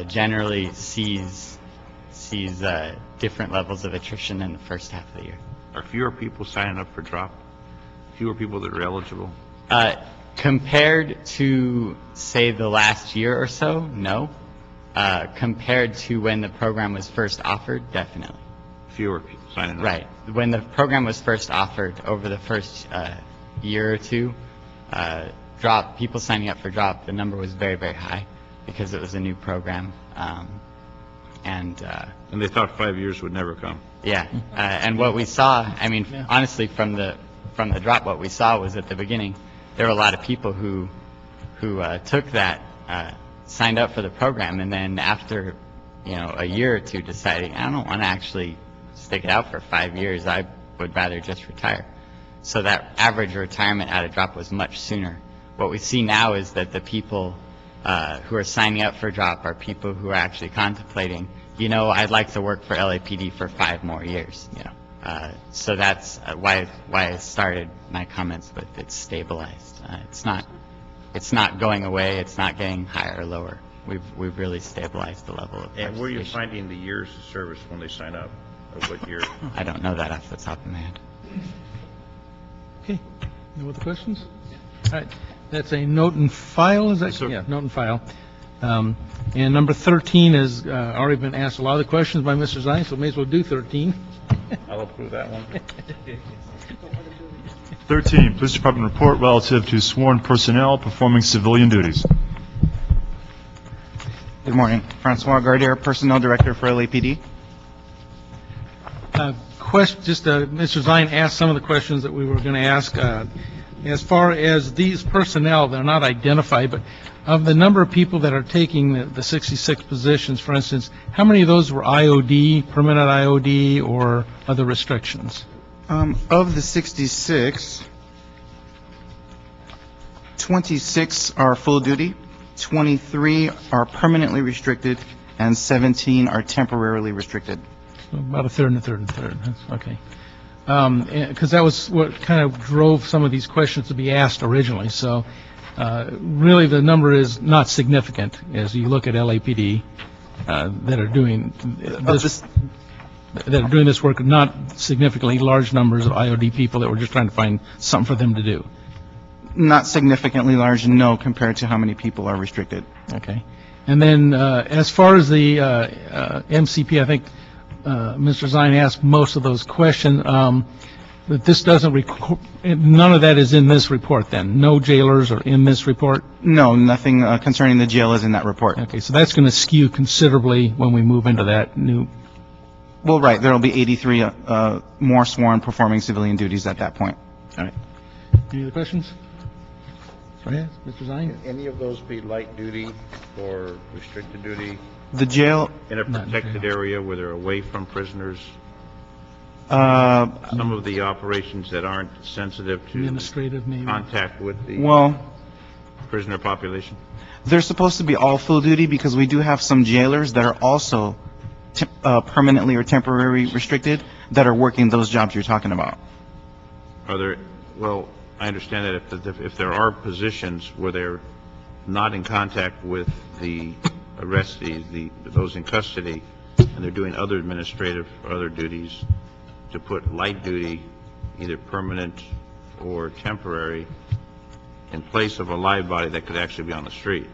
generally sees different levels of attrition than the first half of the year. Are fewer people signing up for drop? Fewer people that are eligible? Compared to, say, the last year or so, no. Compared to when the program was first offered, definitely. Fewer people signing up? Right. When the program was first offered, over the first year or two, people signing up for drop, the number was very, very high because it was a new program. And they thought 5 years would never come? Yeah. And what we saw, I mean, honestly, from the drop, what we saw was at the beginning, there were a lot of people who took that, signed up for the program, and then after, a year or two deciding, I don't want to actually stick it out for 5 years, I would rather just retire. So that average retirement out of drop was much sooner. What we see now is that the people who are signing up for drop are people who are actually contemplating, I'd like to work for LAPD for 5 more years, So that's why I started my comments with it's stabilized. It's not going away. It's not getting higher or lower. We've really stabilized the level of And where are you participation. finding the years of service when they sign up? Or what year? I don't know that off the top of my head. Okay, no other questions? All right, that's a note and file, is that? Yes, sir. Yeah, note and file. And number 13 has already been asked a lot of the questions by Mr. Zine, so may as well do 13. I'll approve that one. 13, Police Department report relative to sworn personnel performing civilian duties. Good morning. Francois Gardier, Personnel Director for LAPD. Mr. Zine asked some of the questions that we were going to ask. As far as these personnel, they're not identified, but of the number of people that are taking the 66 positions, for instance, how many of those were IOD, permanent IOD, or other restrictions? Of the 66, 26 are full duty, 23 are permanently restricted, and 17 are temporarily restricted. So about a third and a third and a third. That's okay. Because that was what kind of drove some of these questions to be asked originally. So really the number is not significant as you look at LAPD that are doing this work, not significantly large numbers of IOD people that we're just trying to find something for them to do. Not significantly large, no, compared to how many people are restricted. Okay. And then as far as the MCP, I think Mr. Zine asked most of those questions, but this doesn't none of that is in this report then? No jailers are in this report? No, nothing concerning the jail is in that report. Okay, so that's going to skew considerably when we move into that new... Well, right, there will be 83 more sworn performing civilian duties at that point. All right. Any other questions? Sorry, Mr. Zine? Can any of those be light duty or restricted duty? The jail... In a protected area where they're away from prisoners? Some of the operations that aren't sensitive to administrative, maybe. Contact with the prisoner population? They're supposed to be all full duty because we do have some jailers that are also permanently or temporary restricted that are working those jobs you're talking about. Are there, well, I understand that if there are positions where they're not in contact with the arrestees, those in custody, and they're doing other administrative or other duties, to put light duty, either permanent or temporary, in place of a live body that could actually be on the street.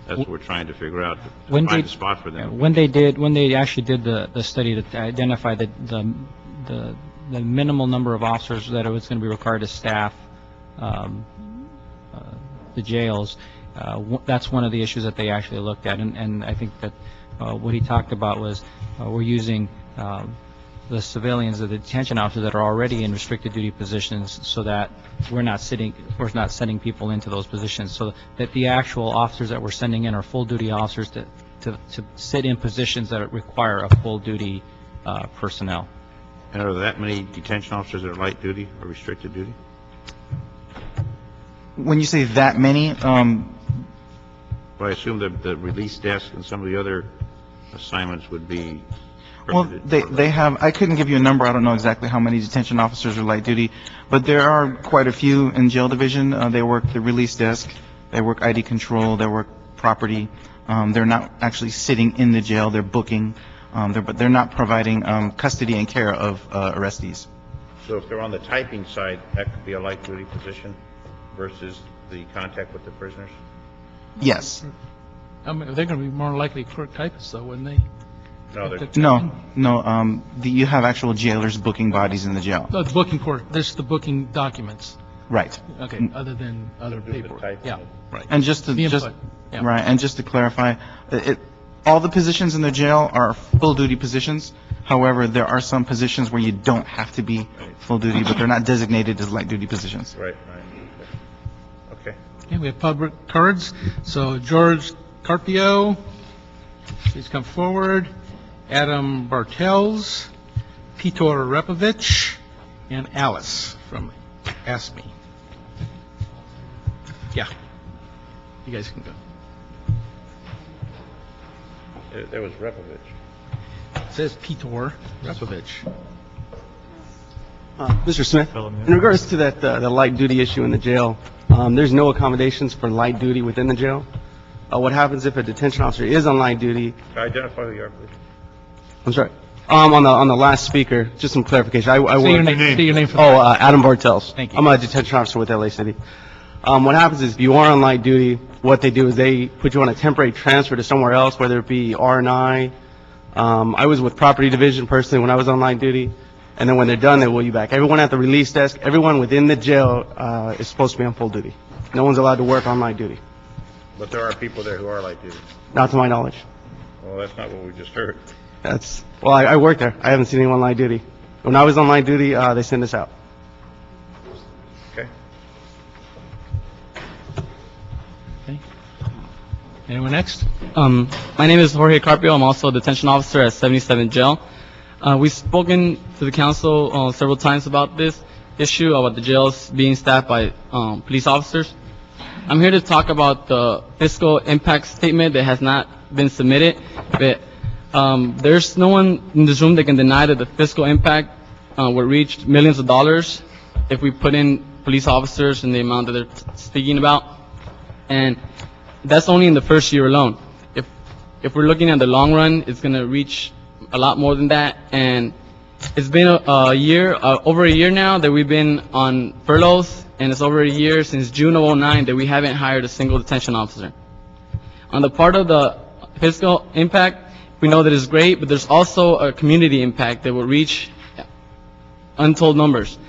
That's what we're trying to figure out, to find a spot for them. When they actually did the study to identify the minimal number of officers that it was going to be required to staff the jails, that's one of the issues that they actually looked at. And I think that what he talked about was we're using the civilians, the detention officers that are already in restricted duty positions, so that we're not sending people into those positions, so that the actual officers that we're sending in are full duty officers to sit in positions that require a full duty personnel. And are there that many detention officers that are light duty or restricted duty? When you say that many, Well, I assume that the release desk and some of the other assignments would be. well, they have, I couldn't give you a number, I don't know exactly how many detention officers are light duty, but there are quite a few in jail division. They work the release desk, they work ID control, they work property. They're not actually sitting in the jail, they're booking, but they're not providing custody and care of arrestees. So if they're on the typing side, that could be a light duty position versus the contact with the prisoners? Yes. I mean, they're going to be more likely clerk typists, though, wouldn't they? No, you have actual jailers booking bodies in the jail. No, the booking court, this is the booking documents. Right. Okay, other than other paperwork. Yeah, right. And just to, The input, yeah. right, and just to clarify, all the positions in the jail are full duty positions. However, there are some positions where you don't have to be full duty, but they're not designated as light duty positions. Right. Okay. Okay, we have public cards. So Jorge Carpio, please come forward. Adam Bartels, Pitor Repovich, and Alice from ASME. Yeah, you guys can go. There was Repovich. It says Pitor Repovich. Mr. Smith, in regards to that the light duty issue in the jail, there's no accommodations for light duty within the jail. What happens if a detention officer is on light duty? Identify who you are, please. I'm sorry. On the last speaker, just some clarification. I work. Say your name for the Adam Bartels. Thank you. I'm a detention officer with LA City. What happens is if you are on light duty, what they do is they put you on a temporary transfer to somewhere else, whether it be R&I. I was with property division personally when I was on light duty. And then when they're done, they will you back. Everyone at the release desk, everyone within the jail is supposed to be on full duty. No one's allowed to work on light duty. But there are people there who are light duty. Not to my knowledge. Well, that's not what we just heard. Well, I work there. I haven't seen anyone on light duty. When I was on light duty, they sent us out. Okay. Anyone next? My name is Jorge Carpio. I'm also a detention officer at 77 Jail. We've spoken to the council several times about this issue, about the jails being staffed by police officers. I'm here to talk about the fiscal impact statement that has not been submitted, but there's no one in this room that can deny that the fiscal impact would reach millions of dollars if we put in police officers in the amount that they're speaking about. And that's only in the first year alone. If we're looking at the long run, it's going to reach a lot more than that. And it's been a year, over a year now that we've been on furloughs, and it's over a year since June of 2009 that we haven't hired a single detention officer. On the part of the fiscal impact, we know that it's great, but there's also a community impact that will reach untold numbers.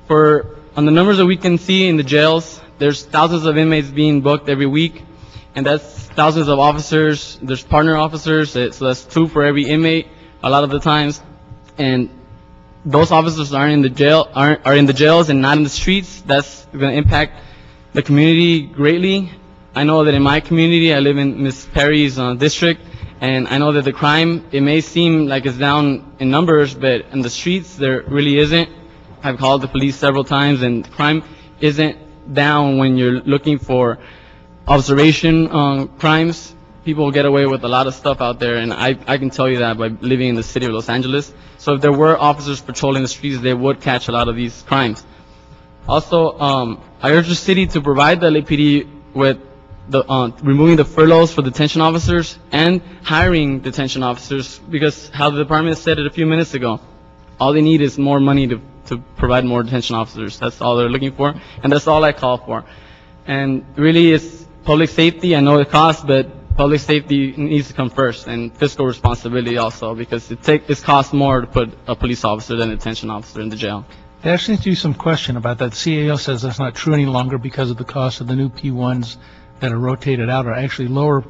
On the numbers that we can see in the jails, there's thousands of inmates being booked every week, and that's thousands of officers. There's partner officers, so that's 2 for every inmate a lot of the times. And those officers are in the jails and not in the streets. That's going to impact the community greatly. I know that in my community, I live in Ms. Perry's district, and I know that the crime, it may seem like it's down in numbers, but in the streets, there really isn't. I've called the police several times, and crime isn't down when you're looking for observation crimes. people get away with a lot of stuff out there, and I can tell you that by living in the city of Los Angeles. So if there were officers patrolling the streets, they would catch a lot of these crimes. Also, I urge the city to provide the LAPD with the removing the furloughs for detention officers and hiring detention officers, because how the department said it a few minutes ago, all they need is more money to provide more detention officers. That's all they're looking for, and that's all I call for. And really, it's public safety. I know it costs, but public safety needs to come first, and fiscal responsibility also, because it costs more to put a police officer than a detention officer in the jail. There seems to be some question about that. The CAO says that's not true any longer because of the cost of the new P1s that are rotated out are actually lower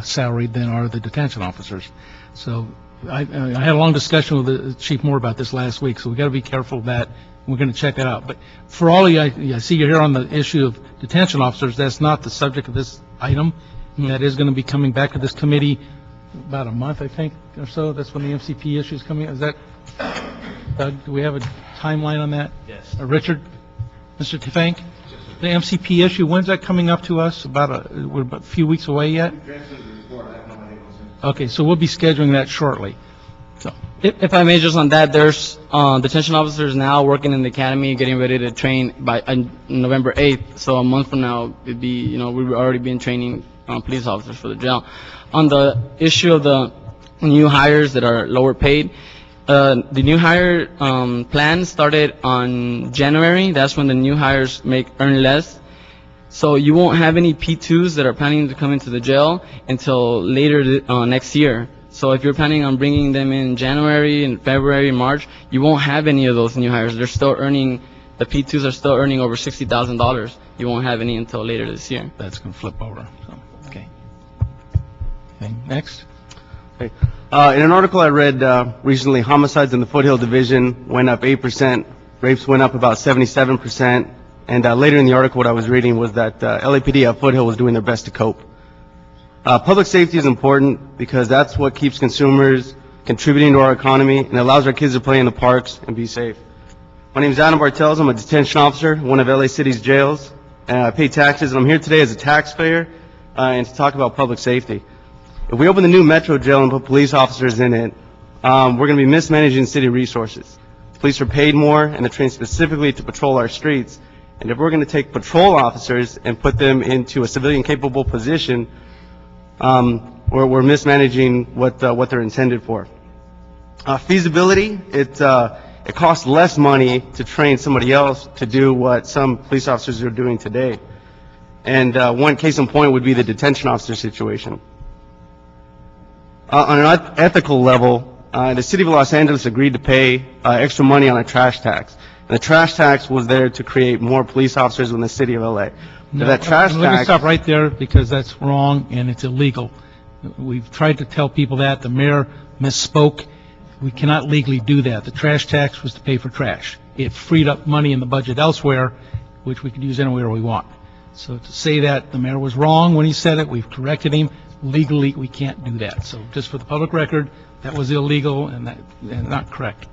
salaried than are the detention officers. So I had a long discussion with the Chief Moore about this last week, so we've got to be careful of that. We're going to check that out. But for all of you, I see you're here on the issue of detention officers. That's not the subject of this item. That is going to be coming back to this committee about a month, I think, or so. That's when the MCP issue is coming. Is that, Doug, do we have a timeline on that? Yes. Richard? Mr. Tefank? The MCP issue, when's that coming up to us? We're about a few weeks away yet? Okay, so we'll be scheduling that shortly. So, If I may, just on that, there's detention officers now working in the academy, getting ready to train by November 8th. So a month from now, it'd be, we've already been training police officers for the jail. On the issue of the new hires that are lower paid, the new hire plan started on January. That's when the new hires earn less. So you won't have any P2s that are planning to come into the jail until later next year. So if you're planning on bringing them in January and February and March, you won't have any of those new hires. They're still earning, the P2s are still earning over $60,000. You won't have any until later this year. That's going to flip over. So, okay. Next. Okay. In an article I read recently, homicides in the Foothill Division went up 8%, rapes went up about 77%, and later in the article what I was reading was that LAPD at Foothill was doing their best to cope. Public safety is important because that's what keeps consumers contributing to our economy and allows our kids to play in the parks and be safe. My name is Adam Bartels. I'm a detention officer, one of LA City's jails, and I pay taxes, and I'm here today as a taxpayer and to talk about public safety. If we open the new Metro jail and put police officers in it, we're going to be mismanaging city resources. Police are paid more and they're trained specifically to patrol our streets. And if we're going to take patrol officers and put them into a civilian-capable position, we're mismanaging what they're intended for. Feasibility, it costs less money to train somebody else to do what some police officers are doing today. And one case in point would be the detention officer situation. On an ethical level, the city of Los Angeles agreed to pay extra money on a trash tax. And the trash tax was there to create more police officers in the city of LA. No, that trash let me tax, stop right there because that's wrong and it's illegal. We've tried to tell people that. The mayor misspoke. We cannot legally do that. The trash tax was to pay for trash. It freed up money in the budget elsewhere, which we could use anywhere we want. So to say that the mayor was wrong when he said it, we've corrected him. Legally, we can't do that. So just for the public record, that was illegal and not correct.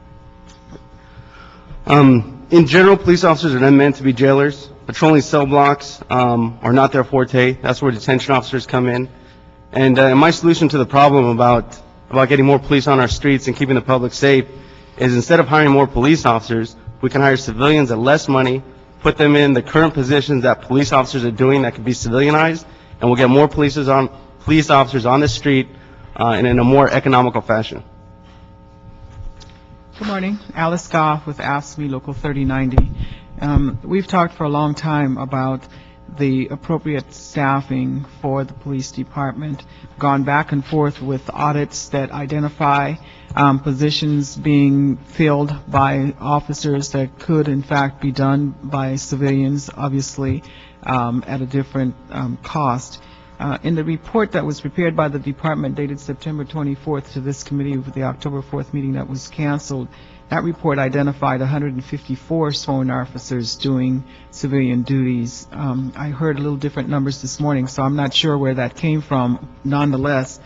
in general, police officers are not meant to be jailers. Patrolling cell blocks are not their forte. That's where detention officers come in. And my solution to the problem about getting more police on our streets and keeping the public safe is instead of hiring more police officers, we can hire civilians at less money, put them in the current positions that police officers are doing that could be civilianized, and we'll get more police officers on the street and in a more economical fashion. Good morning. Alice Goff with AFSCME Local 3090. We've talked for a long time about the appropriate staffing for the police department, gone back and forth with audits that identify positions being filled by officers that could in fact be done by civilians, obviously at a different cost. In the report that was prepared by the department dated September 24th to this committee with the October 4th meeting that was canceled, that report identified 154 sworn officers doing civilian duties. I heard a little different numbers this morning, so I'm not sure where that came from. Nonetheless,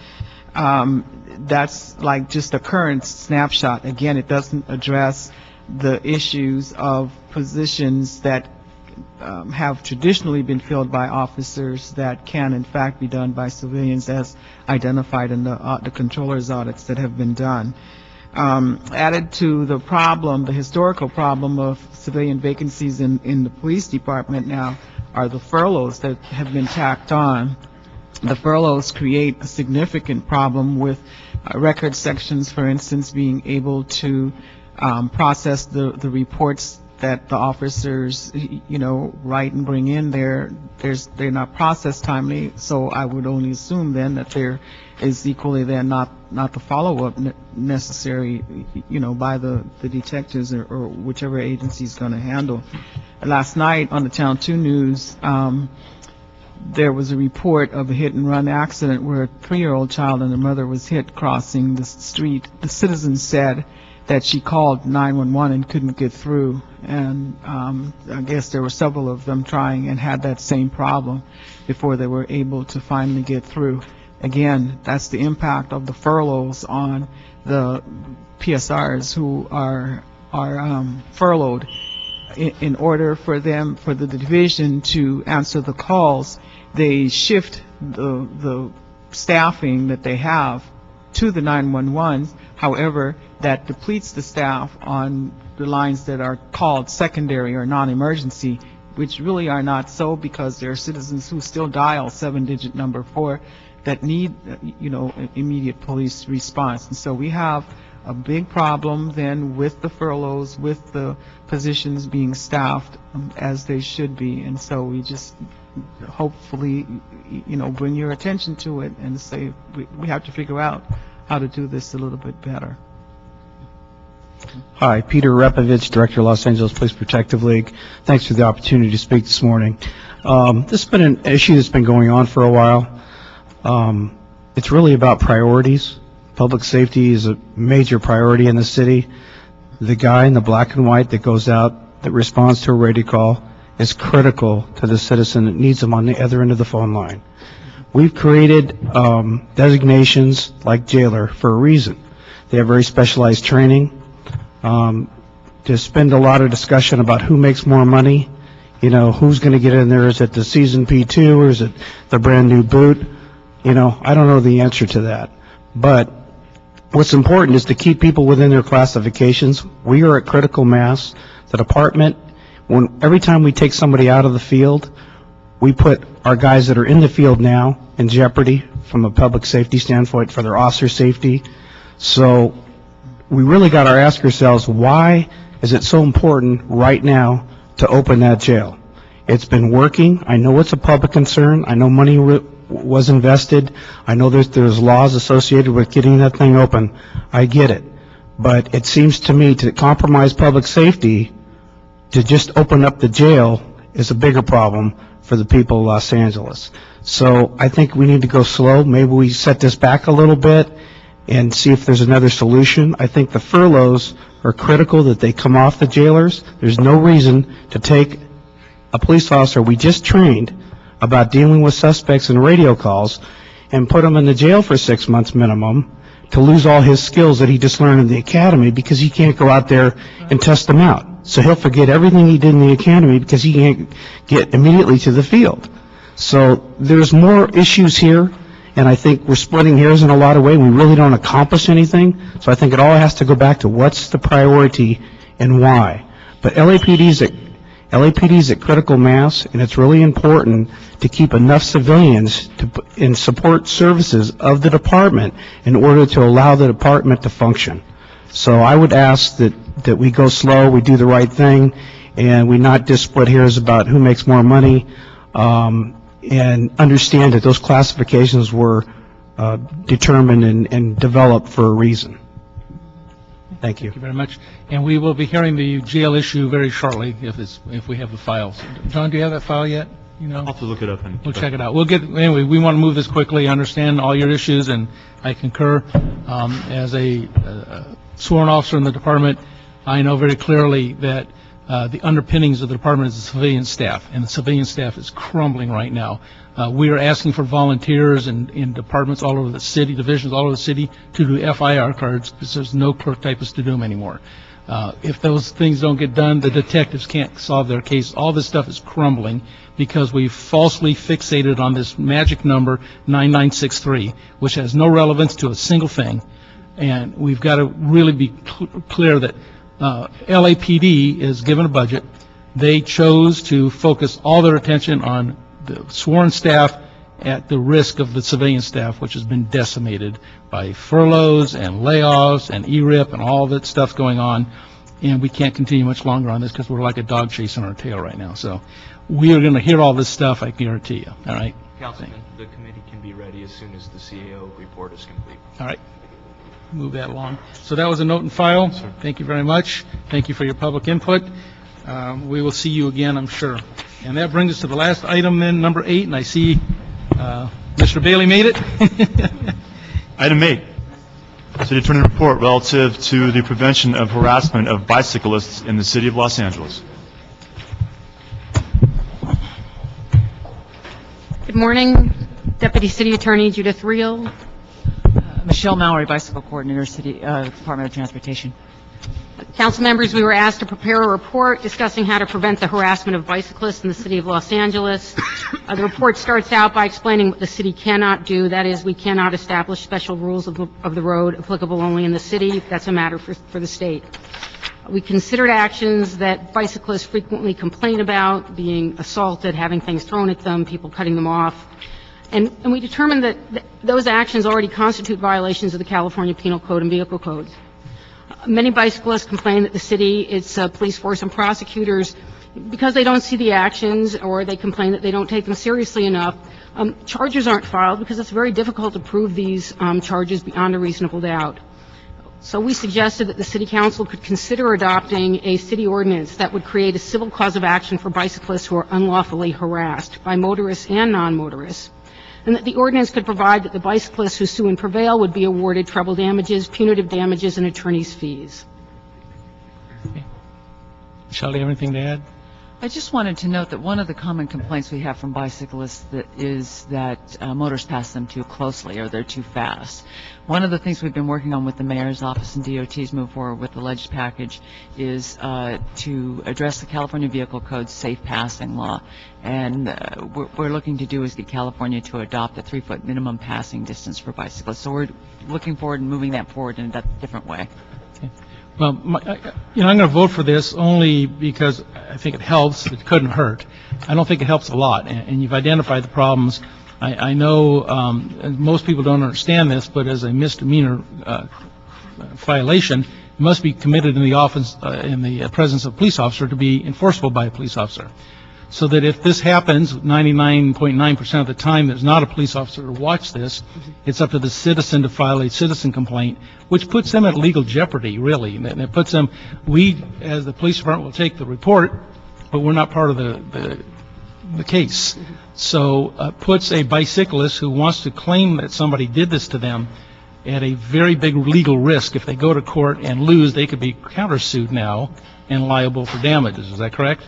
that's like just a current snapshot. Again, it doesn't address the issues of positions that have traditionally been filled by officers that can in fact be done by civilians as identified in the controller's audits that have been done. Added to the problem, the historical problem of civilian vacancies in the police department now are the furloughs that have been tacked on. The furloughs create a significant problem with record sections, for instance, being able to process the reports that the officers, write and bring in. They're not processed timely, so I would only assume then that there is equally then not the follow-up necessary, by the detectives or whichever agency is going to handle. Last night on the Channel 2 News, there was a report of a hit-and-run accident where a 3-year-old child and her mother was hit crossing the street. The citizen said that she called 911 and couldn't get through, and I guess there were several of them trying and had that same problem before they were able to finally get through. Again, that's the impact of the furloughs on the PSRs who are furloughed. In order for the division to answer the calls, they shift the staffing that they have to the 911. However, that depletes the staff on the lines that are called secondary or non-emergency, which really are not so, because there are citizens who still dial 7-digit number 4 that need, immediate police response. And so we have a big problem then with the furloughs, with the positions being staffed as they should be. And so we just hopefully, bring your attention to it and say we have to figure out how to do this a little bit better. Hi, Peter Repovich, Director of Los Angeles Police Protective League. Thanks for the opportunity to speak this morning. This has been an issue that's been going on for a while. It's really about priorities. Public safety is a major priority in the city. The guy in the black and white that goes out, that responds to a radio call, is critical to the citizen that needs them on the other end of the phone line. We've created designations like jailer for a reason. They have very specialized training. To spend a lot of discussion about who makes more money, who's going to get in there. Is it the seasoned P2 or is it the brand new boot? I don't know the answer to that. But what's important is to keep people within their classifications. We are at critical mass. The department, every time we take somebody out of the field, we put our guys that are in the field now in jeopardy from a public safety standpoint for their officer safety. So we really got to ask ourselves, why is it so important right now to open that jail? It's been working. I know it's a public concern. I know money was invested. I know there's laws associated with getting that thing open. I get it. But it seems to me to compromise public safety, to just open up the jail, is a bigger problem for the people of Los Angeles. So I think we need to go slow. Maybe we set this back a little bit and see if there's another solution. I think the furloughs are critical, that they come off the jailers. There's no reason to take a police officer we just trained about dealing with suspects and radio calls and put him in the jail for 6 months minimum to lose all his skills that he just learned in the academy, because he can't go out there and test them out. So he'll forget everything he did in the academy because he can't get immediately to the field. So there's more issues here, and I think we're splitting hairs in a lot of ways. We really don't accomplish anything. So I think it all has to go back to what's the priority and why. But LAPD's at critical mass, and it's really important to keep enough civilians in support services of the department in order to allow the department to function. So I would ask that we go slow, we do the right thing, and we not just split hairs about who makes more money, and understand that those classifications were determined and developed for a reason. Thank you. Thank you very much. And we will be hearing the jail issue very shortly if we have the files. John, do you have that file yet? I'll have to look it up. We'll check it out. Anyway, we want to move this quickly, understand all your issues, and I concur. As a sworn officer in the department, I know very clearly that the underpinnings of the department is the civilian staff, and the civilian staff is crumbling right now. We are asking for volunteers in departments all over the city, divisions all over the city, to do FIR cards, because there's no clerk typist to do them anymore. If those things don't get done, the detectives can't solve their case. All this stuff is crumbling because we falsely fixated on this magic number 9963, which has no relevance to a single thing. And we've got to really be clear that LAPD is given a budget. They chose to focus all their attention on the sworn staff at the risk of the civilian staff, which has been decimated by furloughs and layoffs and ERIP and all that stuff going on. And we can't continue much longer on this because we're like a dog chasing our tail right now. So we are going to hear all this stuff, I guarantee you. All right? Councilman, the committee can be ready as soon as the CAO report is complete. All right. Move that along. So that was a note and file. Thank you very much. Thank you for your public input. We will see you again, I'm sure. And that brings us to the last item then, number 8, and I see Mr. Bailey made it. Item 8, City Attorney Report relative to the prevention of harassment of bicyclists in the City of Los Angeles. Good morning, Deputy City Attorney Judith Reel. Michelle Mallory, Bicycle Coordinator, City Department of Transportation. Council members, we were asked to prepare a report discussing how to prevent the harassment of bicyclists in the City of Los Angeles. The report starts out by explaining what the city cannot do. That is, we cannot establish special rules of the road applicable only in the city. That's a matter for the state. We considered actions that bicyclists frequently complain about, being assaulted, having things thrown at them, people cutting them off. And we determined that those actions already constitute violations of the California Penal Code and Vehicle Codes. Many bicyclists complain that the city, its police force and prosecutors, because they don't see the actions or they complain that they don't take them seriously enough, charges aren't filed because it's very difficult to prove these charges beyond a reasonable doubt. So we suggested that the City Council could consider adopting a city ordinance that would create a civil cause of action for bicyclists who are unlawfully harassed by motorists and non-motorists, and that the ordinance could provide that the bicyclists who sue and prevail would be awarded treble damages, punitive damages, and attorney's fees. Michelle, do you have anything to add? I just wanted to note that one of the common complaints we have from bicyclists is that motorists pass them too closely or they're too fast. One of the things we've been working on with the mayor's office and DOT's move forward with the alleged package is to address the California Vehicle Code's safe passing law. And what we're looking to do is get California to adopt a 3-foot minimum passing distance for bicyclists. So we're looking forward and moving that forward in a different way. Okay. Well, I'm going to vote for this only because I think it helps. It couldn't hurt. I don't think it helps a lot. And you've identified the problems. I know most people don't understand this, but as a misdemeanor violation, it must be committed in the office, in the presence of a police officer to be enforceable by a police officer. So that if this happens, 99.9% of the time there's not a police officer to watch this, it's up to the citizen to file a citizen complaint, which puts them at legal jeopardy, really. And it puts them, we, as the police department, will take the report, but we're not part of the case. So puts a bicyclist who wants to claim that somebody did this to them at a very big legal risk. If they go to court and lose, they could be countersued now and liable for damages. Is that correct?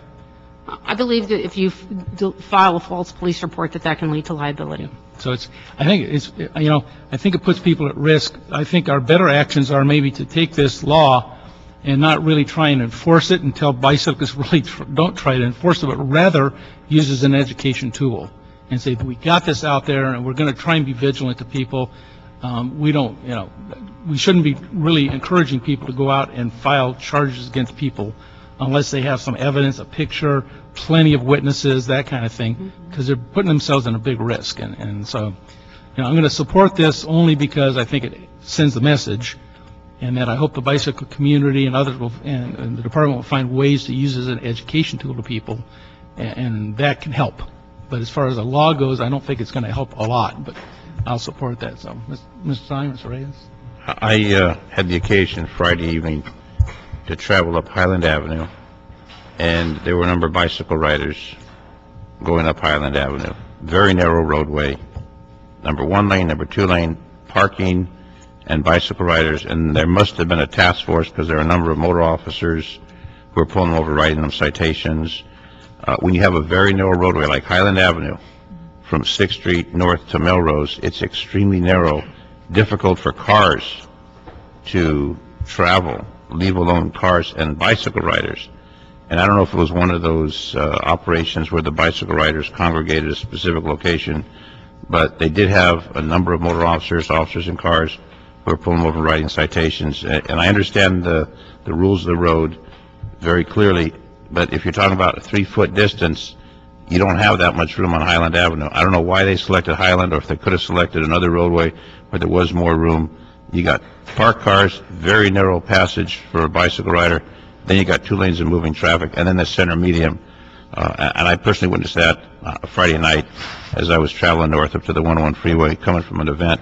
I believe that if you file a false police report, that can lead to liability. So I think it puts people at risk. I think our better actions are maybe to take this law and not really try and enforce it until bicyclists really don't try to enforce it, but rather use it as an education tool and say, we got this out there and we're going to try and be vigilant to people. We shouldn't be really encouraging people to go out and file charges against people unless they have some evidence, a picture, plenty of witnesses, that kind of thing, because they're putting themselves in a big risk. And so, I'm going to support this only because I think it sends the message, and that I hope the bicycle community and others and the department will find ways to use it as an education tool to people, and that can help. But as far as the law goes, I don't think it's going to help a lot, but I'll support that. So, Mr. Simon, Mr. Reyes? I had the occasion Friday evening to travel up Highland Avenue, and there were a number of bicycle riders going up Highland Avenue. Very narrow roadway, number 1 lane, number 2 lane, parking, and bicycle riders, and there must have been a task force because there are a number of motor officers who are pulling them over, writing them citations. When you have a very narrow roadway like Highland Avenue, from 6th Street north to Melrose, it's extremely narrow, difficult for cars to travel, leave alone cars and bicycle riders. And I don't know if it was one of those operations where the bicycle riders congregated at a specific location, but they did have a number of motor officers in cars who were pulling over and writing citations. And I understand the rules of the road very clearly, but if you're talking about a 3-foot distance, you don't have that much room on Highland Avenue. I don't know why they selected Highland, or if they could have selected another roadway where there was more room. You got parked cars, very narrow passage for a bicycle rider, then you got 2 lanes of moving traffic, and then the center medium. And I personally witnessed that Friday night as I was traveling north up to the 101 freeway coming from an event.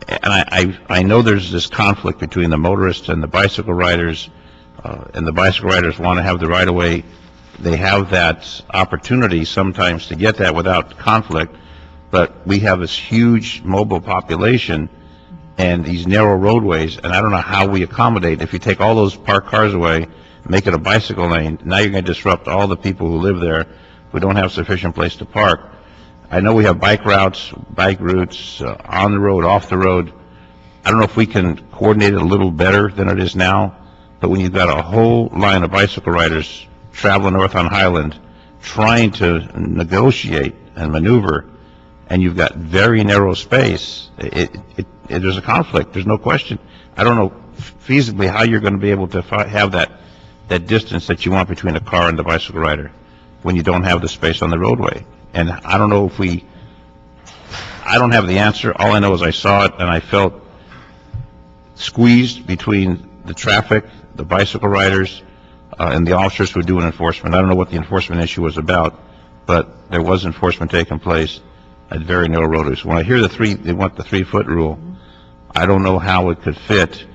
And I know there's this conflict between the motorists and the bicycle riders, and the bicycle riders want to have the right-of-way. They have that opportunity sometimes to get that without conflict, but we have this huge mobile population and these narrow roadways, and I don't know how we accommodate. If you take all those parked cars away, make it a bicycle lane, now you're going to disrupt all the people who live there who don't have sufficient place to park. I know we have bike routes, on the road, off the road. I don't know if we can coordinate it a little better than it is now, but when you've got a whole line of bicycle riders traveling north on Highland, trying to negotiate and maneuver, and you've got very narrow space, there's a conflict, there's no question. I don't know feasibly how you're going to be able to have that distance that you want between a car and the bicycle rider when you don't have the space on the roadway. And I don't know I don't have the answer. All I know is I saw it and I felt squeezed between the traffic, the bicycle riders, and the officers who are doing enforcement. I don't know what the enforcement issue was about, but there was enforcement taking place at very narrow roadways. When I hear they want the 3-foot rule, I don't know how it could fit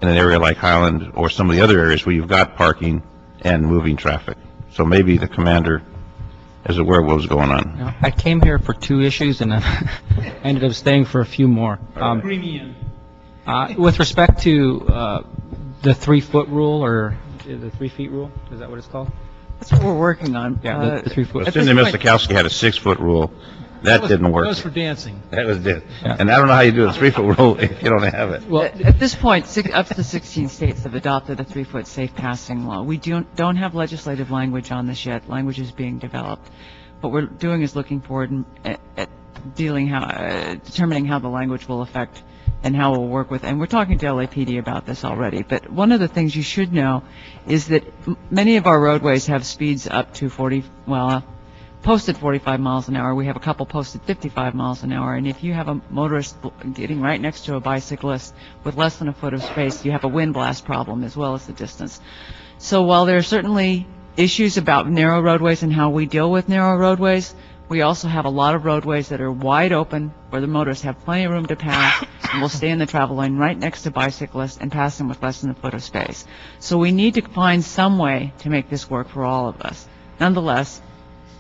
in an area like Highland or some of the other areas where you've got parking and moving traffic. So maybe the commander is aware of what was going on. I came here for 2 issues and I ended up staying for a few more. With respect to the 3-foot rule, or the 3 feet rule, is that what it's called? That's what we're working on. Yeah, the 3 foot. Cindy Mistakowski had a 6-foot rule. That didn't work. That was for dancing. That was it. Yeah. And I don't know how you do a 3-foot rule if you don't have it. Well, at this point, up to 16 states have adopted a 3-foot safe passing law. We don't have legislative language on this yet. Language is being developed. What we're doing is looking forward at determining how the language will affect and how it will work with. And we're talking to LAPD about this already. But one of the things you should know is that many of our roadways have speeds up to posted 45 miles an hour. We have a couple posted 55 miles an hour. And if you have a motorist getting right next to a bicyclist with less than a foot of space, you have a wind blast problem as well as the distance. So while there are certainly issues about narrow roadways and how we deal with narrow roadways, we also have a lot of roadways that are wide open where the motorists have plenty of room to pass and will stay in the travel lane right next to bicyclists and pass them with less than a foot of space. So we need to find some way to make this work for all of us. Nonetheless,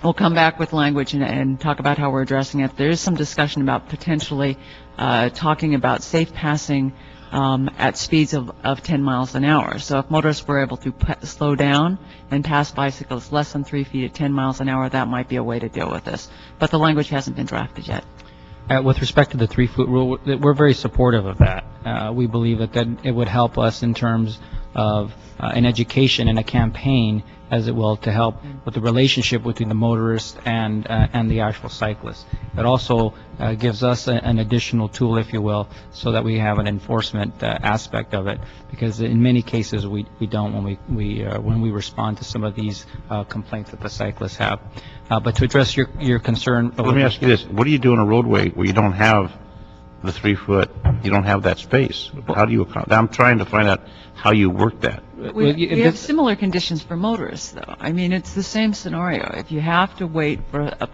we'll come back with language and talk about how we're addressing it. There is some discussion about potentially talking about safe passing at speeds of 10 miles an hour. So if motorists were able to slow down and pass bicyclists less than 3 feet at 10 miles an hour, that might be a way to deal with this. But the language hasn't been drafted yet. With respect to the 3-foot rule, we're very supportive of that. We believe that it would help us in terms of an education and a campaign, as it will, to help with the relationship between the motorist and the actual cyclist. It also gives us an additional tool, if you will, so that we have an enforcement aspect of it, because in many cases we don't when we respond to some of these complaints that the cyclists have. But to address your concern, let me ask you this: what do you do on a roadway where you don't have the 3-foot, you don't have that space? How do you? I'm trying to find out how you work that. We have similar conditions for motorists, though. I mean, it's the same scenario. If you have to wait for a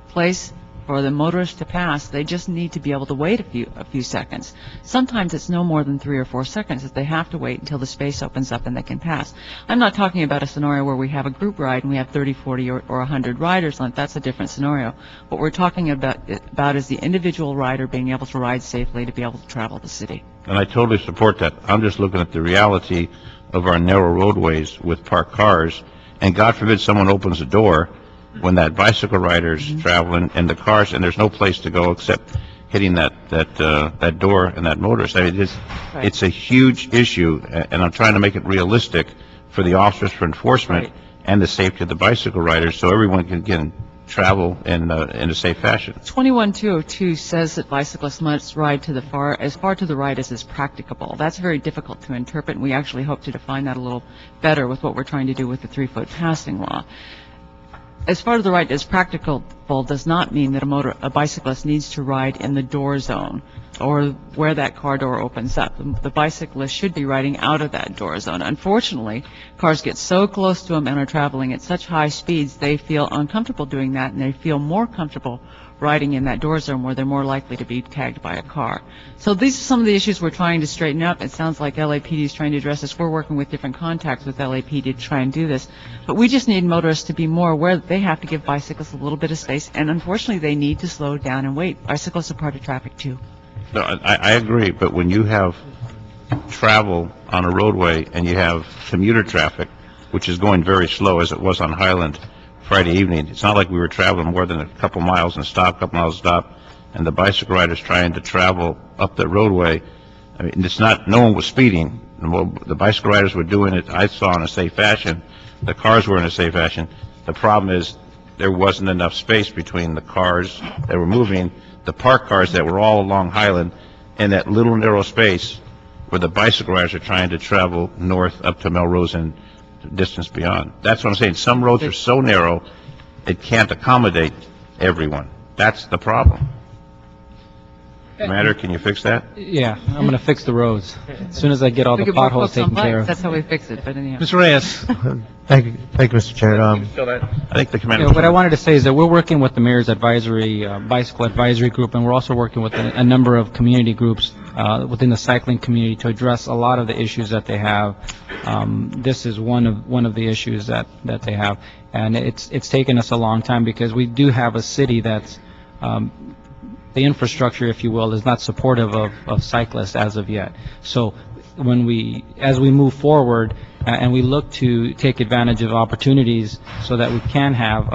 place for the motorist to pass, they just need to be able to wait a few seconds. Sometimes it's no more than 3 or 4 seconds that they have to wait until the space opens up and they can pass. I'm not talking about a scenario where we have a group ride and we have 30, 40, or 100 riders on it. That's a different scenario. What we're talking about is the individual rider being able to ride safely to be able to travel the city. And I totally support that. I'm just looking at the reality of our narrow roadways with parked cars, and God forbid someone opens the door when that bicycle rider's traveling in the cars and there's no place to go except hitting that that door and that motorist. I mean, it's a huge issue, and I'm trying to make it realistic for the officers, for enforcement, and the safety of the bicycle riders, so everyone can travel in a safe fashion. 21202 says that bicyclists must ride as far to the right as is practicable. That's very difficult to interpret, and we actually hope to define that a little better with what we're trying to do with the 3-foot passing law. As far to the right as practicable does not mean that a bicyclist needs to ride in the door zone or where that car door opens up. The bicyclist should be riding out of that door zone. Unfortunately, cars get so close to them and are traveling at such high speeds, they feel uncomfortable doing that, and they feel more comfortable riding in that door zone where they're more likely to be tagged by a car. So these are some of the issues we're trying to straighten up. It sounds like LAPD is trying to address this. We're working with different contacts with LAPD to try and do this. But we just need motorists to be more aware that they have to give bicyclists a little bit of space, and unfortunately they need to slow down and wait. Bicyclists are part of traffic too. No, I agree, but when you have travel on a roadway and you have commuter traffic, which is going very slow as it was on Highland Friday evening, it's not like we were traveling more than a couple miles and stop, and the bicycle riders trying to travel up the roadway. I mean, it's not, no one was speeding. The bicycle riders were doing it, I saw, in a safe fashion. The cars were in a safe fashion. The problem is there wasn't enough space between the cars that were moving, the parked cars that were all along Highland, and that little narrow space where the bicycle riders are trying to travel north up to Melrose and distance beyond. That's what I'm saying. Some roads are so narrow, it can't accommodate everyone. That's the problem. Matter, can you fix that? Yeah, I'm going to fix the roads as soon as I get all the potholes taken care of. That's how we fix it, but anyhow. Mr. Reyes. Thank you, Mr. Chair. I think the commander. What I wanted to say is that we're working with the mayor's advisory, bicycle advisory group, and we're also working with a number of community groups within the cycling community to address a lot of the issues that they have. This is one of the issues that they have, and it's taken us a long time because we do have a city that's the infrastructure, if you will, is not supportive of cyclists as of yet. So as we move forward and we look to take advantage of opportunities so that we can have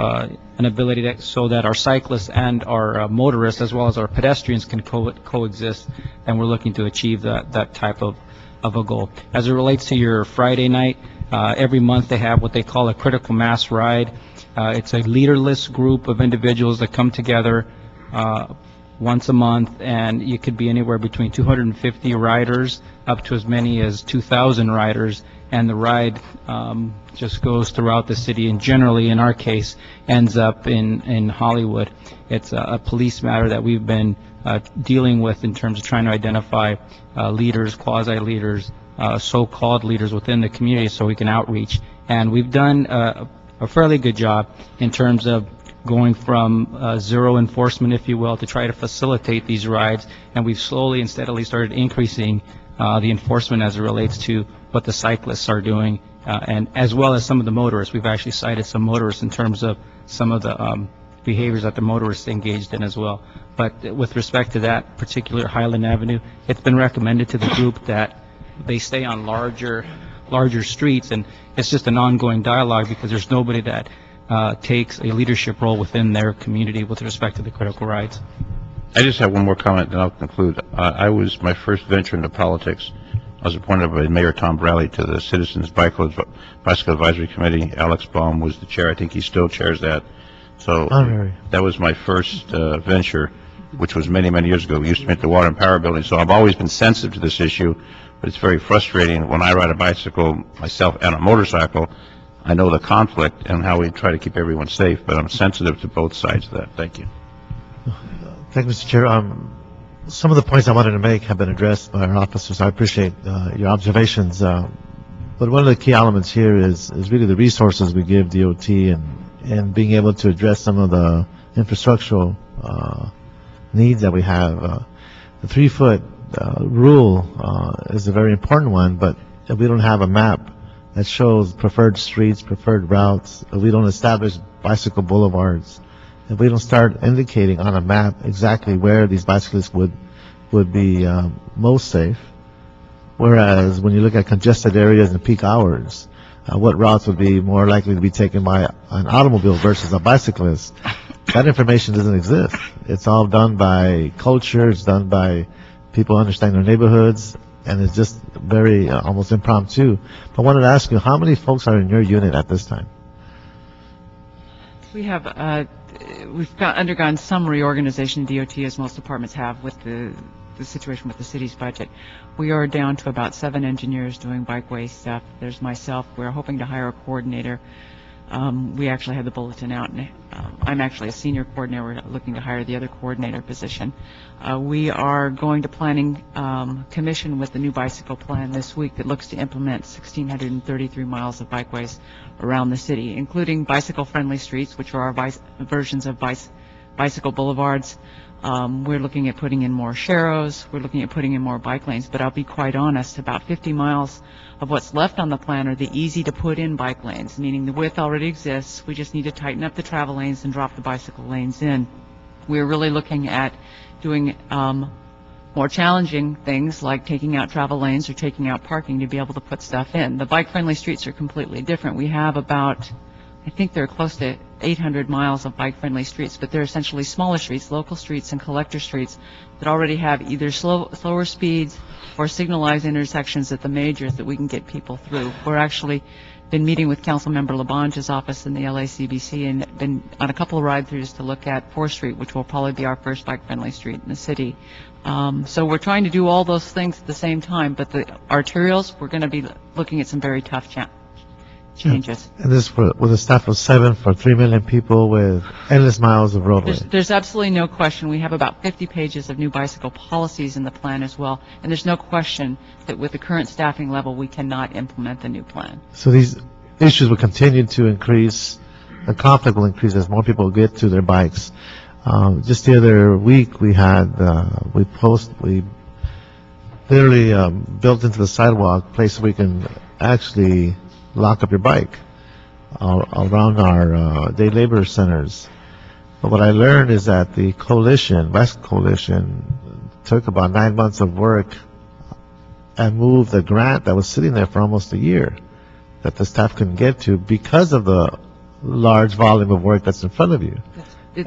an ability so that our cyclists and our motorists as well as our pedestrians can coexist, and we're looking to achieve that type of a goal. As it relates to your Friday night, every month they have what they call a critical mass ride. It's a leaderless group of individuals that come together once a month, and you could be anywhere between 250 riders up to as many as 2,000 riders, and the ride just goes throughout the city, and generally, in our case, ends up in Hollywood. It's a police matter that we've been dealing with in terms of trying to identify leaders, quasi-leaders, so-called leaders within the community so we can outreach. And we've done a fairly good job in terms of going from zero enforcement, if you will, to try to facilitate these rides, and we've slowly and steadily started increasing the enforcement as it relates to what the cyclists are doing, and as well as some of the motorists. We've actually cited some motorists in terms of some of the behaviors that the motorists engaged in as well. But with respect to that particular Highland Avenue, it's been recommended to the group that they stay on larger streets, and it's just an ongoing dialogue because there's nobody that takes a leadership role within their community with respect to the critical rights. I just have one more comment, and I'll conclude. My first venture into politics, I was appointed by Mayor Tom Bradley to the Citizens Bicycle Advisory Committee. Alex Baum was the chair. I think he still chairs that. So that was my first venture, which was many, many years ago. We used to be at the Water and Power Building. So I've always been sensitive to this issue, but it's very frustrating when I ride a bicycle myself and a motorcycle. I know the conflict and how we try to keep everyone safe, but I'm sensitive to both sides of that. Thank you. Thank you, Mr. Chair. Some of the points I wanted to make have been addressed by our officers. I appreciate your observations. But one of the key elements here is really the resources we give DOT and being able to address some of the infrastructural needs that we have. The 3-foot rule is a very important one, but if we don't have a map that shows preferred streets, preferred routes, if we don't establish bicycle boulevards, if we don't start indicating on a map exactly where these bicyclists would be most safe, whereas when you look at congested areas and peak hours, what routes would be more likely to be taken by an automobile versus a bicyclist, that information doesn't exist. It's all done by culture, it's done by people understanding their neighborhoods, and it's just very almost impromptu. But I wanted to ask you, how many folks are in your unit at this time? We have, undergone some reorganization in DOT, as most departments have, with the situation with the city's budget. We are down to about 7 engineers doing bikeway stuff. There's myself. We're hoping to hire a coordinator. We actually had the bulletin out, and I'm actually a senior coordinator. We're looking to hire the other coordinator position. We are going to planning commission with the new bicycle plan this week that looks to implement 1,633 miles of bikeways around the city, including bicycle-friendly streets, which are our versions of bicycle boulevards. We're looking at putting in more sharrows. We're looking at putting in more bike lanes. But I'll be quite honest, about 50 miles of what's left on the plan are the easy-to-put-in bike lanes, meaning the width already exists. We just need to tighten up the travel lanes and drop the bicycle lanes in. We're really looking at doing more challenging things like taking out travel lanes or taking out parking to be able to put stuff in. The bike-friendly streets are completely different. We have about, I think they're close to 800 miles of bike-friendly streets, but they're essentially smaller streets, local streets and collector streets that already have either slower speeds or signalized intersections at the majors that we can get people through. We're actually been meeting with Councilmember Labange's office in the LACBC and been on a couple of ride-throughs to look at 4th Street, which will probably be our first bike-friendly street in the city. So we're trying to do all those things at the same time, but the arterials, we're going to be looking at some very tough changes. And this with a staff of 7 for 3 million people with endless miles of roadway. There's absolutely no question. We have about 50 pages of new bicycle policies in the plan as well, and there's no question that with the current staffing level, we cannot implement the new plan. So these issues will continue to increase. The conflict will increase as more people get to their bikes. Just the other week, we had we literally built into the sidewalk place where we can actually lock up your bike around our day labor centers. But what I learned is that the West Coalition, took about 9 months of work and moved the grant that was sitting there for almost a year that the staff couldn't get to because of the large volume of work that's in front of you.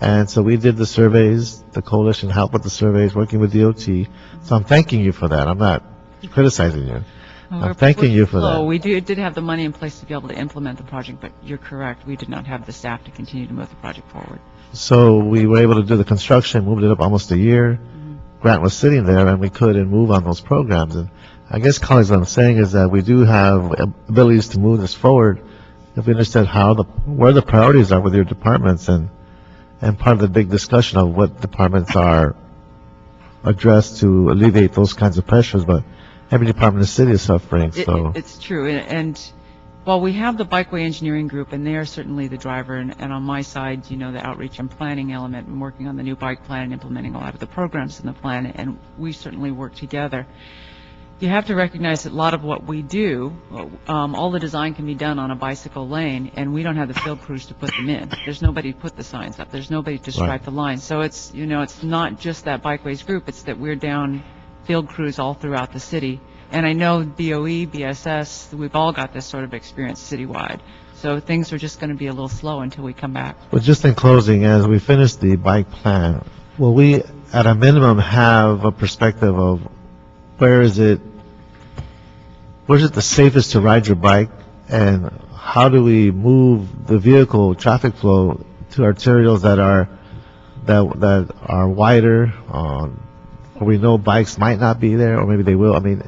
And so we did the surveys, the coalition helped with the surveys, working with DOT. So I'm thanking you for that. I'm not criticizing you. I'm thanking you for that. We did have the money in place to be able to implement the project, but you're correct. We did not have the staff to continue to move the project forward. So we were able to do the construction, moved it up almost a year. Grant was sitting there, and we couldn't move on those programs. And I guess, colleagues, what I'm saying is that we do have abilities to move this forward if we understand where the priorities are with your departments, and part of the big discussion of what departments are addressed to alleviate those kinds of pressures. But every department in the city is suffering. So it's true. And while we have the Bikeway Engineering Group, and they are certainly the driver, and on my side, the outreach and planning element, and working on the new bike plan and implementing a lot of the programs in the plan, and we certainly work together. You have to recognize that a lot of what we do, all the design can be done on a bicycle lane, and we don't have the field crews to put them in. There's nobody to put the signs up. There's nobody to stripe the lines. So it's, it's not just that Bikeways group. It's that we're down field crews all throughout the city. And I know DOE, BSS, we've all got this sort of experience citywide. So things are just going to be a little slow until we come back. But just in closing, as we finish the bike plan, will we, at a minimum, have a perspective of where's it the safest to ride your bike, and how do we move the vehicle traffic flow to arterials that are wider, where we know bikes might not be there, or maybe they will. I mean,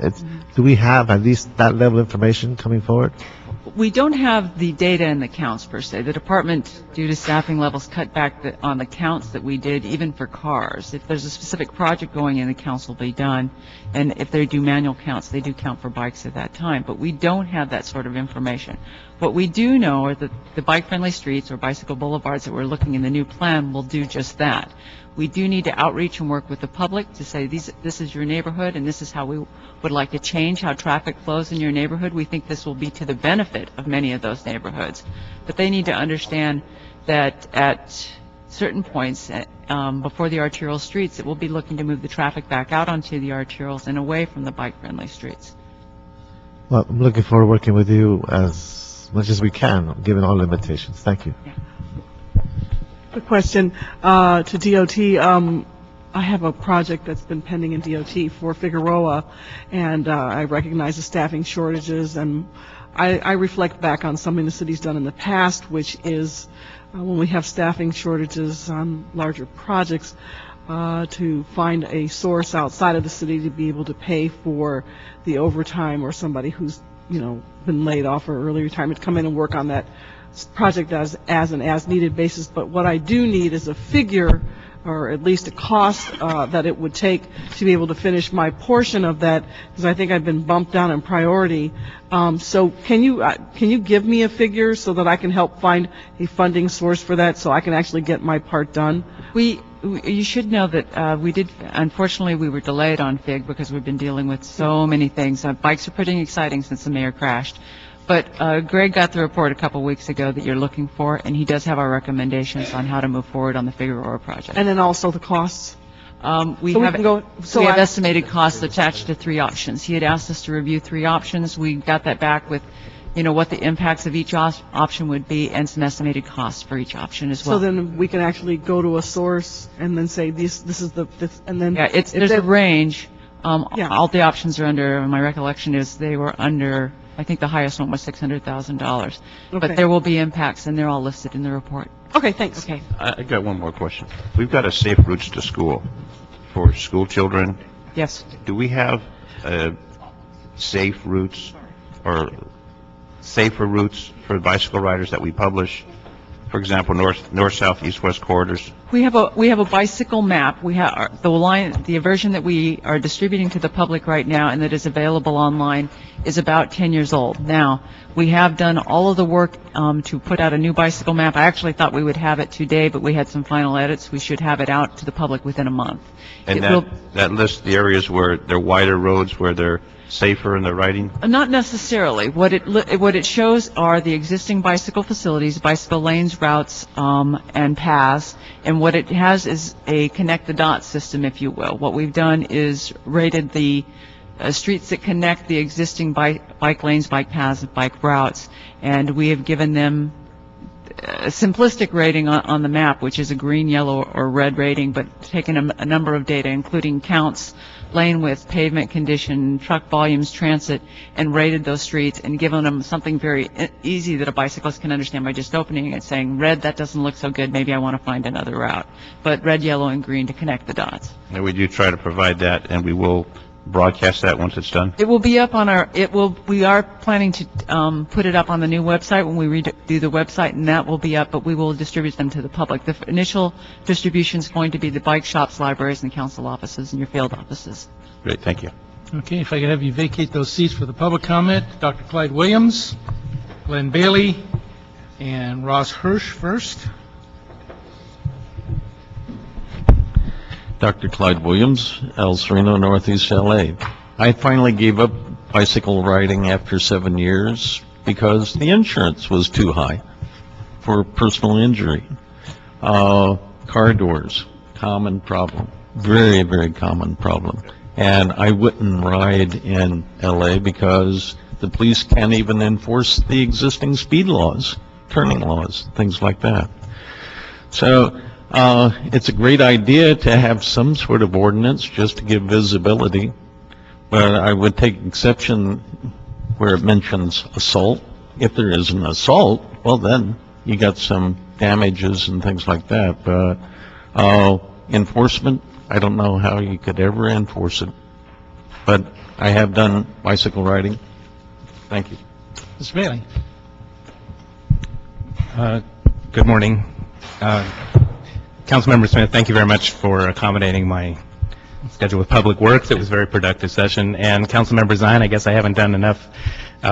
do we have at least that level of information coming forward? We don't have the data and the counts per se. The department, due to staffing levels, cut back on the counts that we did, even for cars. If there's a specific project going in, the counts will be done. And if they do manual counts, they do count for bikes at that time. But we don't have that sort of information. What we do know are that the bike-friendly streets or bicycle boulevards that we're looking in the new plan will do just that. We do need to outreach and work with the public to say this is your neighborhood and this is how we would like to change how traffic flows in your neighborhood. We think this will be to the benefit of many of those neighborhoods. But they need to understand that at certain points before the arterial streets, it will be looking to move the traffic back out onto the arterials and away from the bike-friendly streets. Well, I'm looking forward to working with you as much as we can, given all limitations. Thank you. Yeah. quick question to DOT. I have a project that's been pending in DOT for Figueroa, and I recognize the staffing shortages, and I reflect back on something the city's done in the past, which is when we have staffing shortages on larger projects, to find a source outside of the city to be able to pay for the overtime, or somebody who's, been laid off or early retirement to come in and work on that project as an as-needed basis. But what I do need is a figure, or at least a cost that it would take to be able to finish my portion of that, because I think I've been bumped down in priority. So can you give me a figure so that I can help find a funding source for that, so I can actually get my part done? You should know that unfortunately, we were delayed on FIG because we've been dealing with so many things. Bikes are pretty exciting since the mayor crashed. But Greg got the report a couple weeks ago that you're looking for, and he does have our recommendations on how to move forward on the Figueroa project. And then also the costs? We have estimated costs attached to 3 options. He had asked us to review 3 options. We got that back with, what the impacts of each option would be, and some estimated costs for each option as well. So then we can actually go to a source and then say this is and then... Yeah, there's a range. All the options are under, my recollection is they were under... I think the highest one was $600,000. Okay. But there will be impacts, and they're all listed in the report. Okay, thanks. Okay. I got one more question. We've got a safe routes to school for school children. Yes. Do we have safe routes or safer routes for bicycle riders that we publish? For example, north, south, east, west corridors. We have a bicycle map. We have the version that we are distributing to the public right now, and that is available online, is about 10 years old. Now, we have done all of the work to put out a new bicycle map. I actually thought we would have it today, but we had some final edits. We should have it out to the public within a month. And that lists the areas where they're wider roads, where they're safer in their riding? Not necessarily. What it shows are the existing bicycle facilities, bicycle lanes, routes, and paths. And what it has is a connect-the-dots system, if you will. What we've done is rated the streets that connect the existing bike lanes, bike paths, and bike routes, and we have given them a simplistic rating on the map, which is a green, yellow, or red rating, but taken a number of data, including counts, lane width, pavement condition, truck volumes, transit, and rated those streets and given them something very easy that a bicyclist can understand by just opening it and saying, red, that doesn't look so good, maybe I want to find another route. But red, yellow, and green to connect the dots. And we do try to provide that, and we will broadcast that once it's done? It will be up on we are planning to put it up on the new website when we redo the website, and that will be up, but we will distribute them to the public. The initial distribution is going to be the bike shops, libraries, and council offices, and your field offices. Great, thank you. Okay, if I could have you vacate those seats for the public comment. Dr. Clyde Williams, Glenn Bailey, and Ross Hirsch first. Dr. Clyde Williams, El Sereno, Northeast LA. I finally gave up bicycle riding after 7 years because the insurance was too high for personal injury. Car doors, common problem, very, very common problem. And I wouldn't ride in LA because the police can't even enforce the existing speed laws, turning laws, things like that. So it's a great idea to have some sort of ordinance just to give visibility, but I would take exception where it mentions assault. If there is an assault, well then you got some damages and things like that, but enforcement, I don't know how you could ever enforce it, but I have done bicycle riding. Thank you. Mr. Bailey. Good morning. Councilmember Smith, thank you very much for accommodating my schedule with Public Works. It was a very productive session. And Councilmember Zine, I guess I haven't done enough.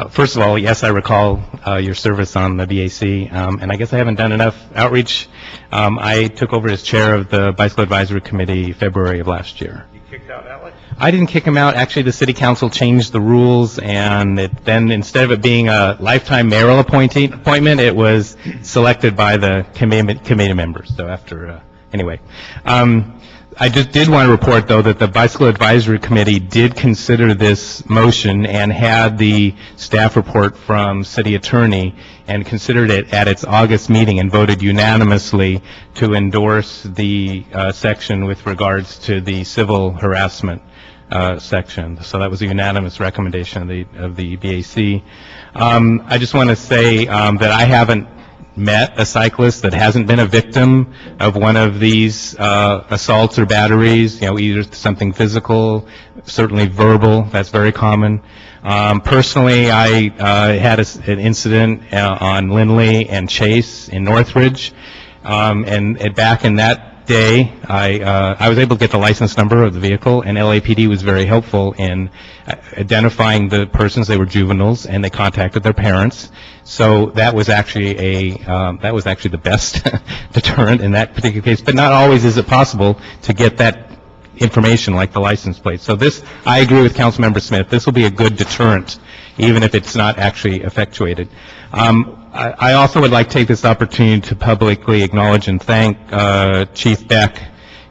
First of all, yes, I recall your service on the BAC, and I guess I haven't done enough outreach. I took over as chair of the Bicycle Advisory Committee February of last year. You kicked out Alex? I didn't kick him out. Actually, the city council changed the rules, and then instead of it being a lifetime mayoral appointment, it was selected by the committee members. So after anyway. I just did want to report, though, that the Bicycle Advisory Committee did consider this motion and had the staff report from City Attorney and considered it at its August meeting and voted unanimously to endorse the section with regards to the civil harassment section. So that was a unanimous recommendation of the BAC. I just want to say that I haven't met a cyclist that hasn't been a victim of one of these assaults or batteries, either something physical, certainly verbal, that's very common. Personally, I had an incident on Lindley and Chase in Northridge, and back in that day, I was able to get the license number of the vehicle, and LAPD was very helpful in identifying the persons. They were juveniles, and they contacted their parents. So that was actually the best deterrent in that particular case. But not always is it possible to get that information like the license plate. So this, I agree with Councilmember Smith. This will be a good deterrent, even if it's not actually effectuated. I also would like to take this opportunity to publicly acknowledge and thank Chief Beck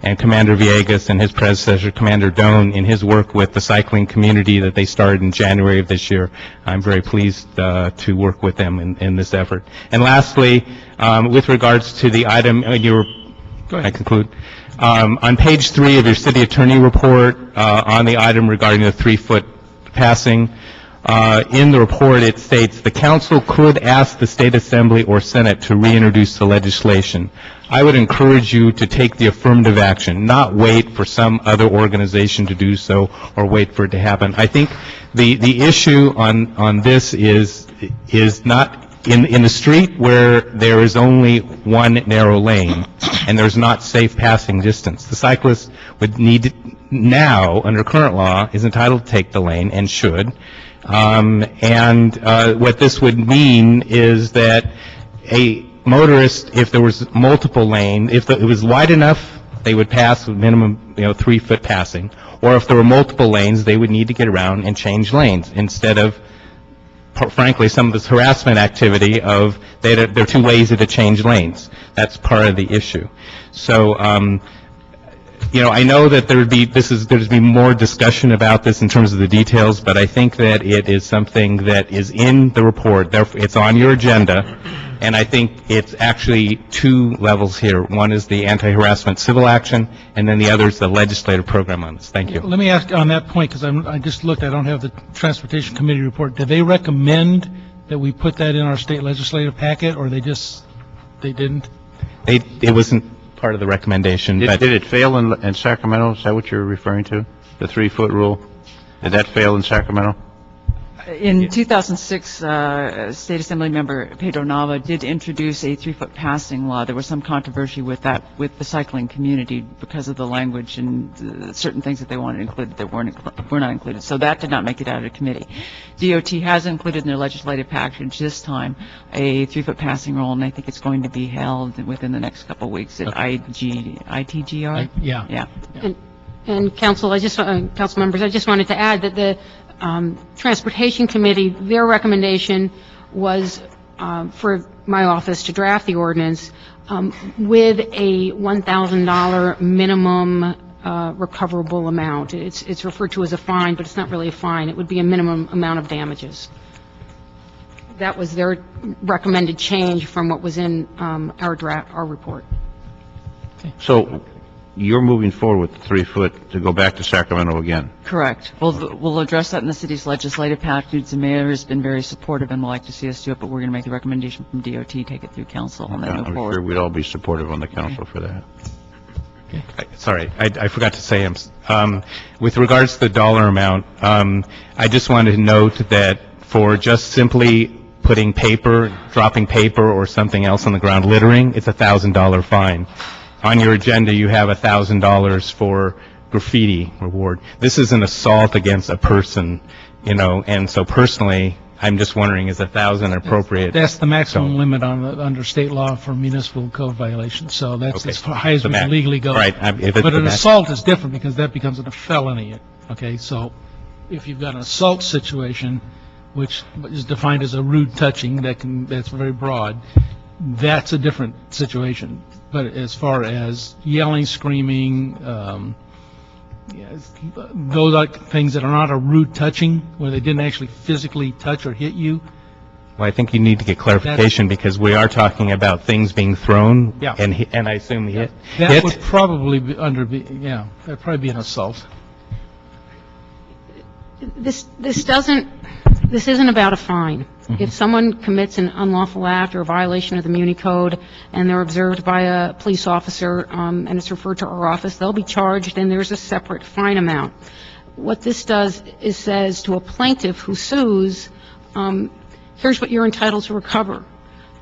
and Commander Villegas and his predecessor, Commander Doan, in his work with the cycling community that they started in January of this year. I'm very pleased to work with them in this effort. And lastly, with regards to the item, I conclude. On page 3 of your city attorney report, on the item regarding the 3-foot passing, in the report it states the council could ask the state assembly or senate to reintroduce the legislation. I would encourage you to take the affirmative action, not wait for some other organization to do so or wait for it to happen. I think the issue on this is not in the street where there is only one narrow lane and there's not safe passing distance. The cyclist would need now, under current law, is entitled to take the lane and should. What this would mean is that a motorist, if there was multiple lanes, if it was wide enough, they would pass with minimum 3-foot passing. Or if there were multiple lanes, they would need to get around and change lanes instead of, frankly, some of this harassment activity of they're too lazy to change lanes. That's part of the issue. So, I know that there's been more discussion about this in terms of the details, but I think that it is something that is in the report. Therefore, it's on your agenda, and I think it's actually 2 levels here. One is the anti-harassment civil action, and then the other is the legislative program on this. Thank you. Let me ask on that point, because I just looked, I don't have the Transportation Committee report. Did they recommend that we put that in our state legislative packet, or they didn't? It wasn't part of the recommendation. Did it fail in Sacramento? Is that what you're referring to? The 3-foot rule? Did that fail in Sacramento? In 2006, State Assembly member Pedro Nava did introduce a 3-foot passing law. There was some controversy with that, with the cycling community, because of the language and certain things that they wanted included that were not included. So that did not make it out of committee. DOT has included in their legislative package this time a 3-foot passing rule, and I think it's going to be held within the next couple of weeks at ITGR. Yeah. And council members, I just wanted to add that the Transportation Committee, their recommendation was for my office to draft the ordinance with a $1,000 minimum recoverable amount. It's referred to as a fine, but it's not really a fine. It would be a minimum amount of damages. That was their recommended change from what was in our report. So you're moving forward with the 3-foot to go back to Sacramento again? Correct. We'll address that in the city's legislative package. The mayor has been very supportive and would like to see us do it, but we're going to make the recommendation from DOT, take it through council, and then move forward. I'm sure we'd all be supportive on the council for that. Sorry, I forgot to say, with regards to the dollar amount, I just wanted to note that for just simply putting dropping paper or something else on the ground, littering, it's a $1,000 fine. On your agenda, you have $1,000 for graffiti reward. This is an assault against a person, and so personally, I'm just wondering, is $1,000 appropriate? That's the maximum limit under state law for municipal code violations. So that's as high as we can legally go. Right. But an assault is different because that becomes a felony. Okay. So if you've got an assault situation, which is defined as a rude touching, that's very broad. That's a different situation. But as far as yelling, screaming, yes, those are things that are not a rude touching, where they didn't actually physically touch or hit you. Well, I think you need to get clarification because we are talking about things being thrown. Yeah. And I assume hit. That would probably be that'd probably be an assault. This isn't about a fine. If someone commits an unlawful act or a violation of the Muni Code and they're observed by a police officer and it's referred to our office, they'll be charged and there's a separate fine amount. What this does is says to a plaintiff who sues, here's what you're entitled to recover: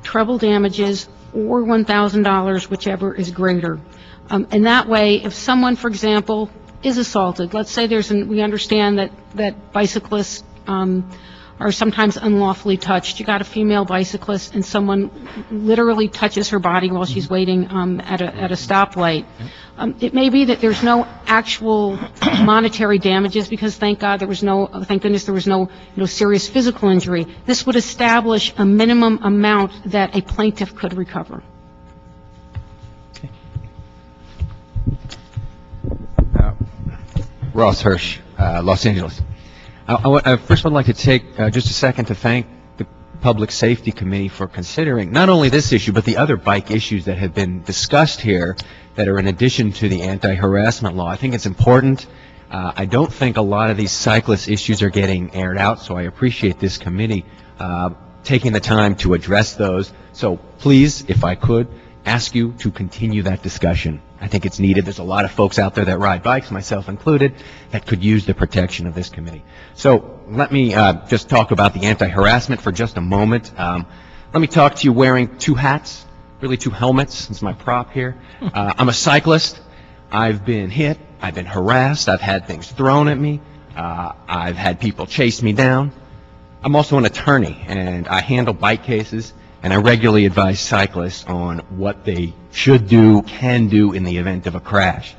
treble damages or $1,000, whichever is greater. And that way, if someone, for example, is assaulted, let's say we understand that bicyclists are sometimes unlawfully touched. You got a female bicyclist and someone literally touches her body while she's waiting at a stoplight. It may be that there's no actual monetary damages because thank goodness there was no serious physical injury. This would establish a minimum amount that a plaintiff could recover. Ross Hirsch, Los Angeles. I first would like to take just a second to thank the Public Safety Committee for considering not only this issue, but the other bike issues that have been discussed here that are in addition to the anti-harassment law. I think it's important. I don't think a lot of these cyclist issues are getting aired out, so I appreciate this committee taking the time to address those. So please, if I could, ask you to continue that discussion. I think it's needed. There's a lot of folks out there that ride bikes, myself included, that could use the protection of this committee. So let me just talk about the anti-harassment for just a moment. Let me talk to you wearing two hats, really two helmets. It's my prop here. I'm a cyclist. I've been hit. I've been harassed. I've had things thrown at me. I've had people chase me down. I'm also an attorney, and I handle bike cases. And I regularly advise cyclists on what they should do, can do in the event of a crash.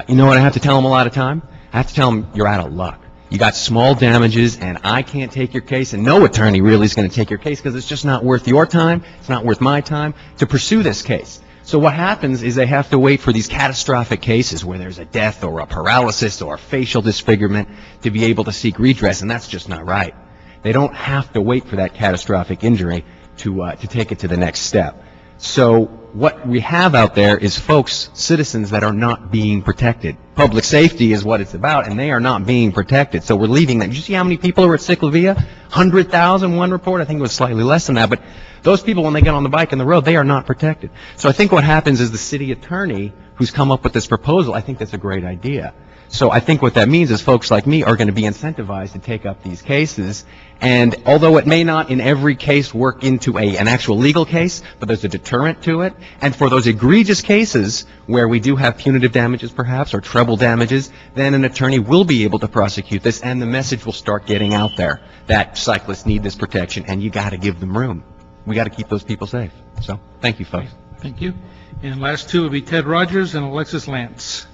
You know what I have to tell them a lot of time? I have to tell them, you're out of luck. You got small damages, and I can't take your case, and no attorney really is going to take your case because it's just not worth your time, it's not worth my time to pursue this case. So what happens is they have to wait for these catastrophic cases where there's a death or a paralysis or a facial disfigurement to be able to seek redress, and that's just not right. They don't have to wait for that catastrophic injury to take it to the next step. So what we have out there is folks, citizens that are not being protected. Public safety is what it's about, and they are not being protected. So we're leaving them. Did you see how many people are at Ciclavia? 100,000, one report. I think it was slightly less than that. But those people, when they get on the bike and the road, they are not protected. So I think what happens is the city attorney who's come up with this proposal, I think that's a great idea. So I think what that means is folks like me are going to be incentivized to take up these cases. And although it may not in every case work into an actual legal case, but there's a deterrent to it. And for those egregious cases where we do have punitive damages perhaps or treble damages, then an attorney will be able to prosecute this and the message will start getting out there that cyclists need this protection and you got to give them room. We got to keep those people safe. So thank you, folks. Thank you. And last two will be Ted Rogers and Alexis Lance.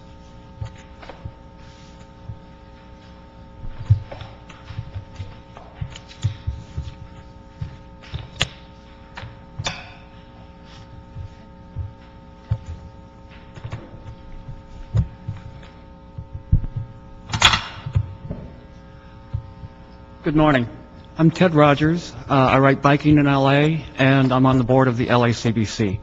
Good morning. I'm Ted Rogers. I write biking in L.A., and I'm on the board of the LACBC.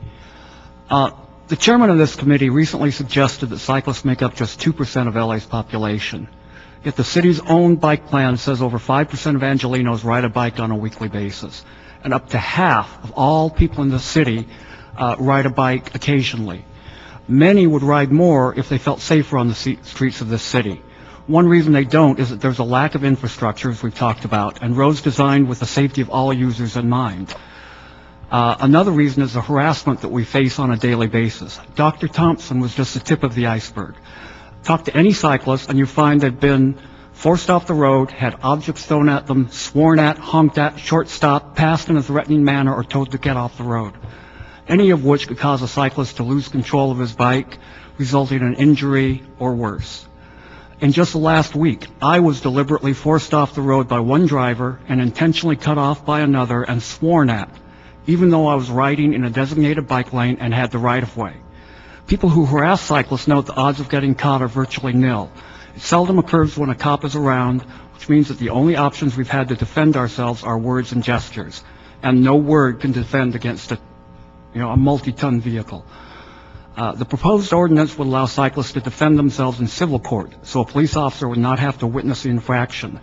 The chairman of this committee recently suggested that cyclists make up just 2% of L.A.'s population. Yet the city's own bike plan says over 5% of Angelenos ride a bike on a weekly basis, and up to half of all people in the city ride a bike occasionally. Many would ride more if they felt safer on the streets of this city. One reason they don't is that there's a lack of infrastructure, as we've talked about, and roads designed with the safety of all users in mind. Another reason is the harassment that we face on a daily basis. Dr. Thompson was just the tip of the iceberg. Talk to any cyclist and you find they've been forced off the road, had objects thrown at them, sworn at, honked at, short-stopped, passed in a threatening manner, or told to get off the road. Any of which could cause a cyclist to lose control of his bike, resulting in injury or worse. In just the last week, I was deliberately forced off the road by one driver and intentionally cut off by another and sworn at, even though I was riding in a designated bike lane and had the right-of-way. People who harass cyclists know that the odds of getting caught are virtually nil. It seldom occurs when a cop is around, which means that the only options we've had to defend ourselves are words and gestures. And no word can defend against a multi-ton vehicle. The proposed ordinance would allow cyclists to defend themselves in civil court, so a police officer would not have to witness the infraction.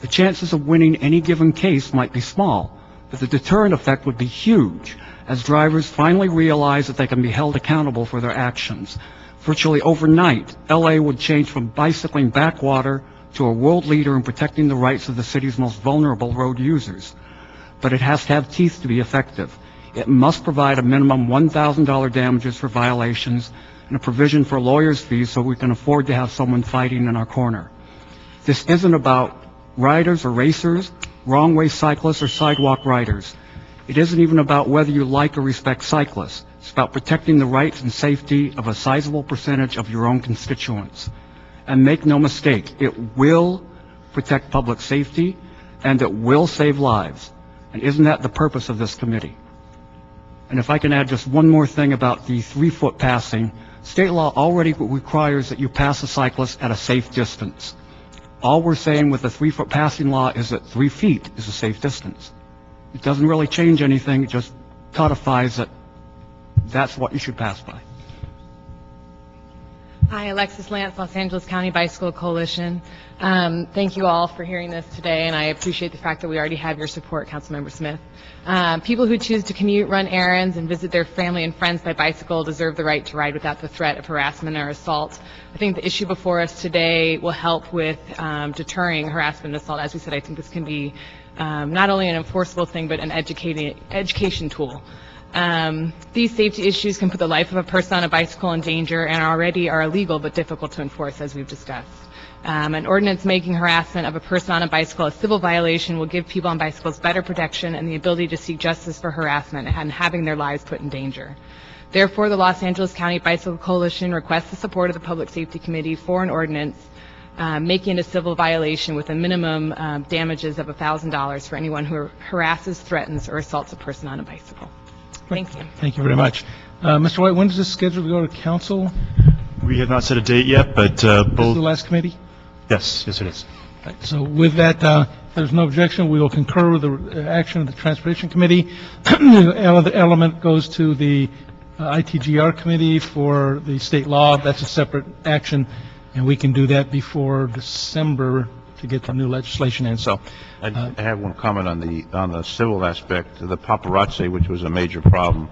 The chances of winning any given case might be small, but the deterrent effect would be huge, as drivers finally realize that they can be held accountable for their actions. Virtually overnight, LA would change from bicycling backwater to a world leader in protecting the rights of the city's most vulnerable road users. But it has to have teeth to be effective. It must provide a minimum $1,000 damages for violations and a provision for lawyers' fees so we can afford to have someone fighting in our corner. This isn't about riders or racers, wrong-way cyclists or sidewalk riders. It isn't even about whether you like or respect cyclists. It's about protecting the rights and safety of a sizable percentage of your own constituents. And make no mistake, it will protect public safety and it will save lives. And isn't that the purpose of this committee? And if I can add just one more thing about the 3-foot passing, state law already requires that you pass a cyclist at a safe distance. All we're saying with the 3-foot passing law is that 3 feet is a safe distance. It doesn't really change anything, it just codifies that that's what you should pass by. Hi, Alexis Lance, Los Angeles County Bicycle Coalition. Thank you all for hearing this today, and I appreciate the fact that we already have your support, Councilmember Smith. People who choose to commute, run errands, and visit their family and friends by bicycle deserve the right to ride without the threat of harassment or assault. I think the issue before us today will help with deterring harassment and assault. As we said, I think this can be not only an enforceable thing, but an education tool. These safety issues can put the life of a person on a bicycle in danger and already are illegal but difficult to enforce, as we've discussed. An ordinance making harassment of a person on a bicycle a civil violation will give people on bicycles better protection and the ability to seek justice for harassment and having their lives put in danger. Therefore, the Los Angeles County Bicycle Coalition requests the support of the Public Safety Committee for an ordinance making it a civil violation with a minimum damages of $1,000 for anyone who harasses, threatens, or assaults a person on a bicycle. Thank you. Thank you very much. Mr. White, when is this scheduled to go to council? We have not set a date yet, but This is both... the last committee? Yes, it is. Right, so with that, if there's no objection, we will concur with the action of the Transportation Committee. The element goes to the ITGR Committee for the state law. That's a separate action, and we can do that before December to get the new legislation in. So, I have one comment on the civil aspect. The paparazzi, which was a major problem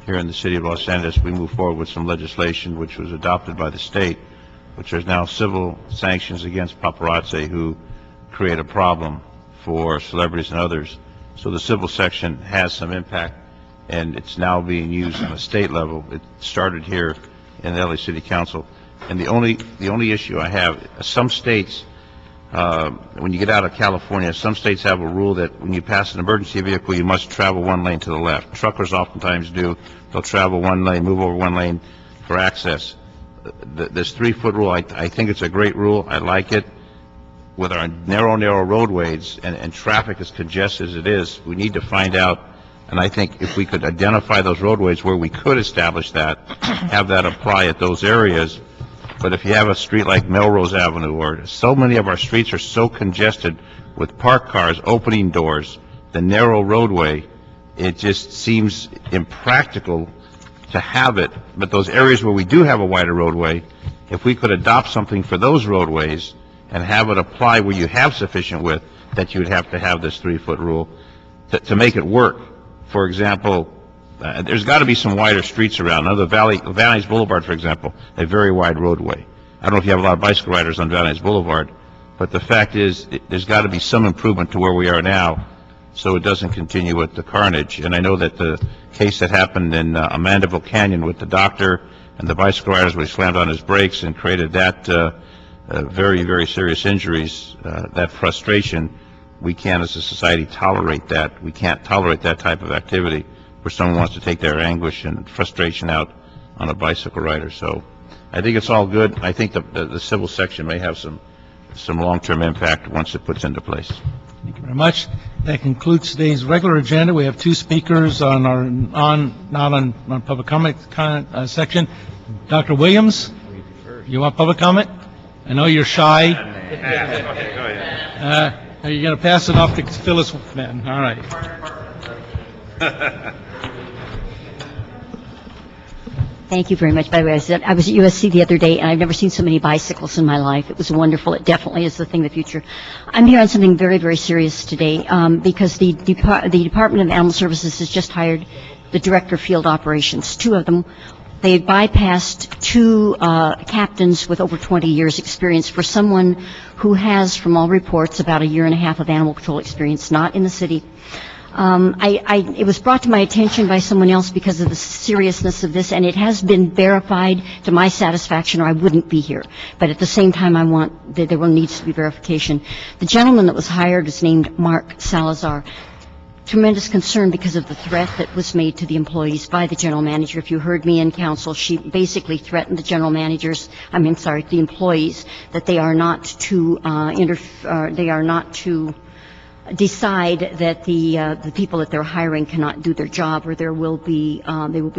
here in the city of Los Angeles, we moved forward with some legislation which was adopted by the state, which there's now civil sanctions against paparazzi who create a problem for celebrities and others. So the civil section has some impact, and it's now being used on a state level. It started here in the LA City Council. And the only issue I have, some states, when you get out of California, some states have a rule that when you pass an emergency vehicle, you must travel 1 lane to the left. Truckers oftentimes do. They'll travel 1 lane, move over 1 lane for access. This 3-foot rule, I think it's a great rule. I like it. With our narrow roadways and traffic as congested as it is, we need to find out, and I think if we could identify those roadways where we could establish that, have that apply at those areas. But if you have a street like Melrose Avenue, or so many of our streets are so congested with parked cars opening doors, the narrow roadway, it just seems impractical to have it. But those areas where we do have a wider roadway, if we could adopt something for those roadways and have it apply where you have sufficient width, that you would have to have this 3-foot rule to make it work. For example, there's got to be some wider streets around. Now, the Valley's Boulevard, for example, a very wide roadway. I don't know if you have a lot of bicycle riders on Valley's Boulevard, but the fact is, there's got to be some improvement to where we are now, so it doesn't continue with the carnage. And I know that the case that happened in Amandaville Canyon with the doctor and the bicycle riders, where he slammed on his brakes and created that very, very serious injuries, that frustration, we can't as a society tolerate that. We can't tolerate that type of activity where someone wants to take their anguish and frustration out on a bicycle rider. So I think it's all good. I think the civil section may have some long-term impact once it puts into place. Thank you very much. That concludes today's regular agenda. We have 2 speakers on our not on public comment section. Dr. Williams, you want public comment? I know you're shy. Are you going to pass it off to Phyllis? Man, all right. Thank you very much. By the way, I was at USC the other day, and I've never seen so many bicycles in my life. It was wonderful. It definitely is the thing of the future. I'm here on something very, very serious today because the Department of Animal Services has just hired the Director of Field Operations, two of them. They bypassed two captains with over 20 years experience for someone who has, from all reports, about a year and a half of animal control experience, not in the city. It was brought to my attention by someone else because of the seriousness of this, and it has been verified to my satisfaction, or I wouldn't be here. But at the same time, I want that there needs to be verification. The gentleman that was hired is named Mark Salazar. Tremendous concern because of the threat that was made to the employees by the general manager. If you heard me in council, she basically threatened the employees that they are not to decide that the people that they're hiring cannot do their job, or they will be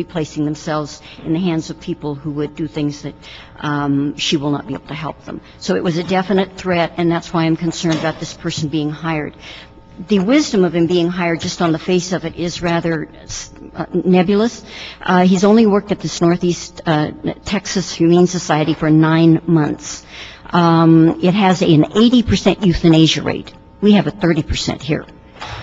placing themselves in the hands of people who would do things that she will not be able to help them. So it was a definite threat, and that's why I'm concerned about this person being hired. The wisdom of him being hired just on the face of it is rather nebulous. He's only worked at this Northeast Texas Humane Society for 9 months. It has an 80% euthanasia rate. We have a 30% here.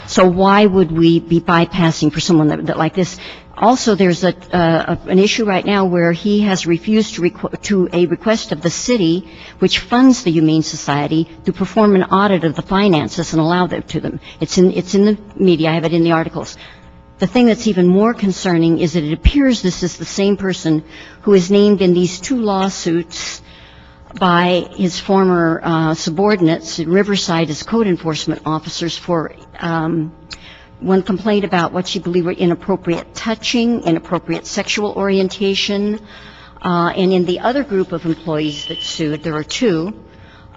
So why would we be bypassing for someone that like this? Also, there's an issue right now where he has refused to a request of the city, which funds the Humane Society, to perform an audit of the finances and allow that to them. It's in the media. I have it in the articles. The thing that's even more concerning is that it appears this is the same person who is named in these two lawsuits by his former subordinates in Riverside as code enforcement officers for one complaint about what she believed were inappropriate touching, inappropriate sexual orientation, and in the other group of employees that sued, there are two.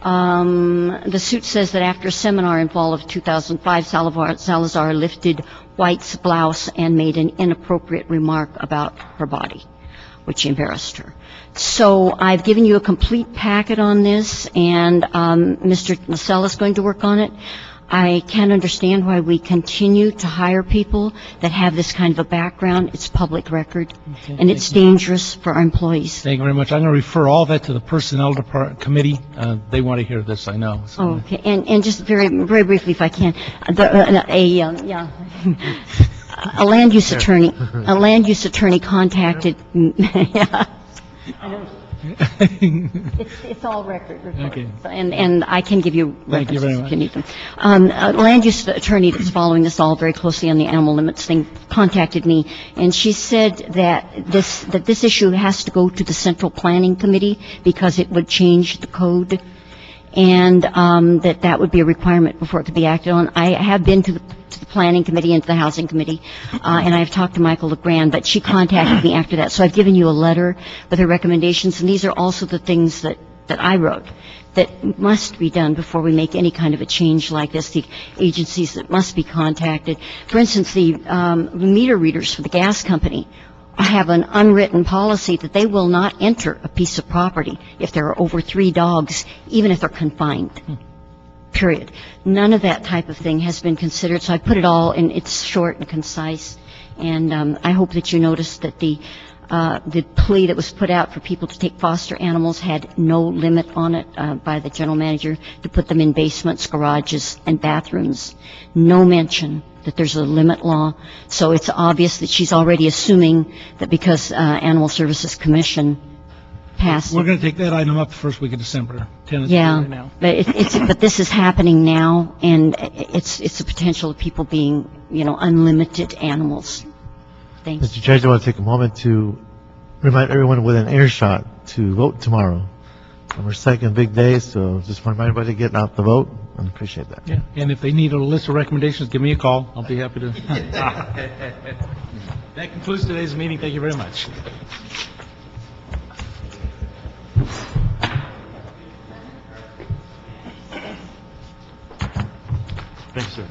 The suit says that after a seminar in fall of 2005, Salazar lifted White's blouse and made an inappropriate remark about her body, which embarrassed her. So I've given you a complete packet on this, and Mr. Nacella is going to work on it. I can't understand why we continue to hire people that have this kind of a background. It's public record, and it's dangerous for our employees. Thank you very much. I'm going to refer all that to the Personnel Committee. They want to hear this, I know. So. Okay, and just very, very briefly, if I can, a land use attorney contacted. It's all record. Okay. And I can give you records. Thank you very much. If you need them. A land use attorney that's following this all very closely on the animal limits thing contacted me, and she said that this issue has to go to the Central Planning Committee because it would change the code, and that would be a requirement before it could be acted on. I have been to the Planning Committee and to the Housing Committee, and I've talked to Michael LeGrand, but she contacted me after that. So I've given you a letter with her recommendations, and these are also the things that I wrote that must be done before we make any kind of a change like this, the agencies that must be contacted. For instance, the meter readers for the gas company have an unwritten policy that they will not enter a piece of property if there are over 3 dogs, even if they're confined. Period. None of that type of thing has been considered, so I put it all in. It's short and concise, and I hope that you noticed that the plea that was put out for people to take foster animals had no limit on it by the general manager to put them in basements, garages, and bathrooms. No mention that there's a limit law, so it's obvious that she's already assuming that because Animal Services Commission passed. We're going to take that item up the first week of December. Yeah, right now. but this is happening now, and it's the potential of people being, unlimited animals. Thanks. Mr. Judge, I want to take a moment to remind everyone within earshot to vote tomorrow. Our second big day, so just want everybody to get out the vote. I appreciate that. Yeah, and if they need a list of recommendations, give me a call. I'll be happy to. That concludes today's meeting. Thank you very much. Thanks, sir.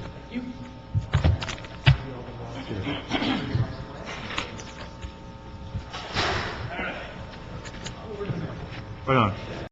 Right on.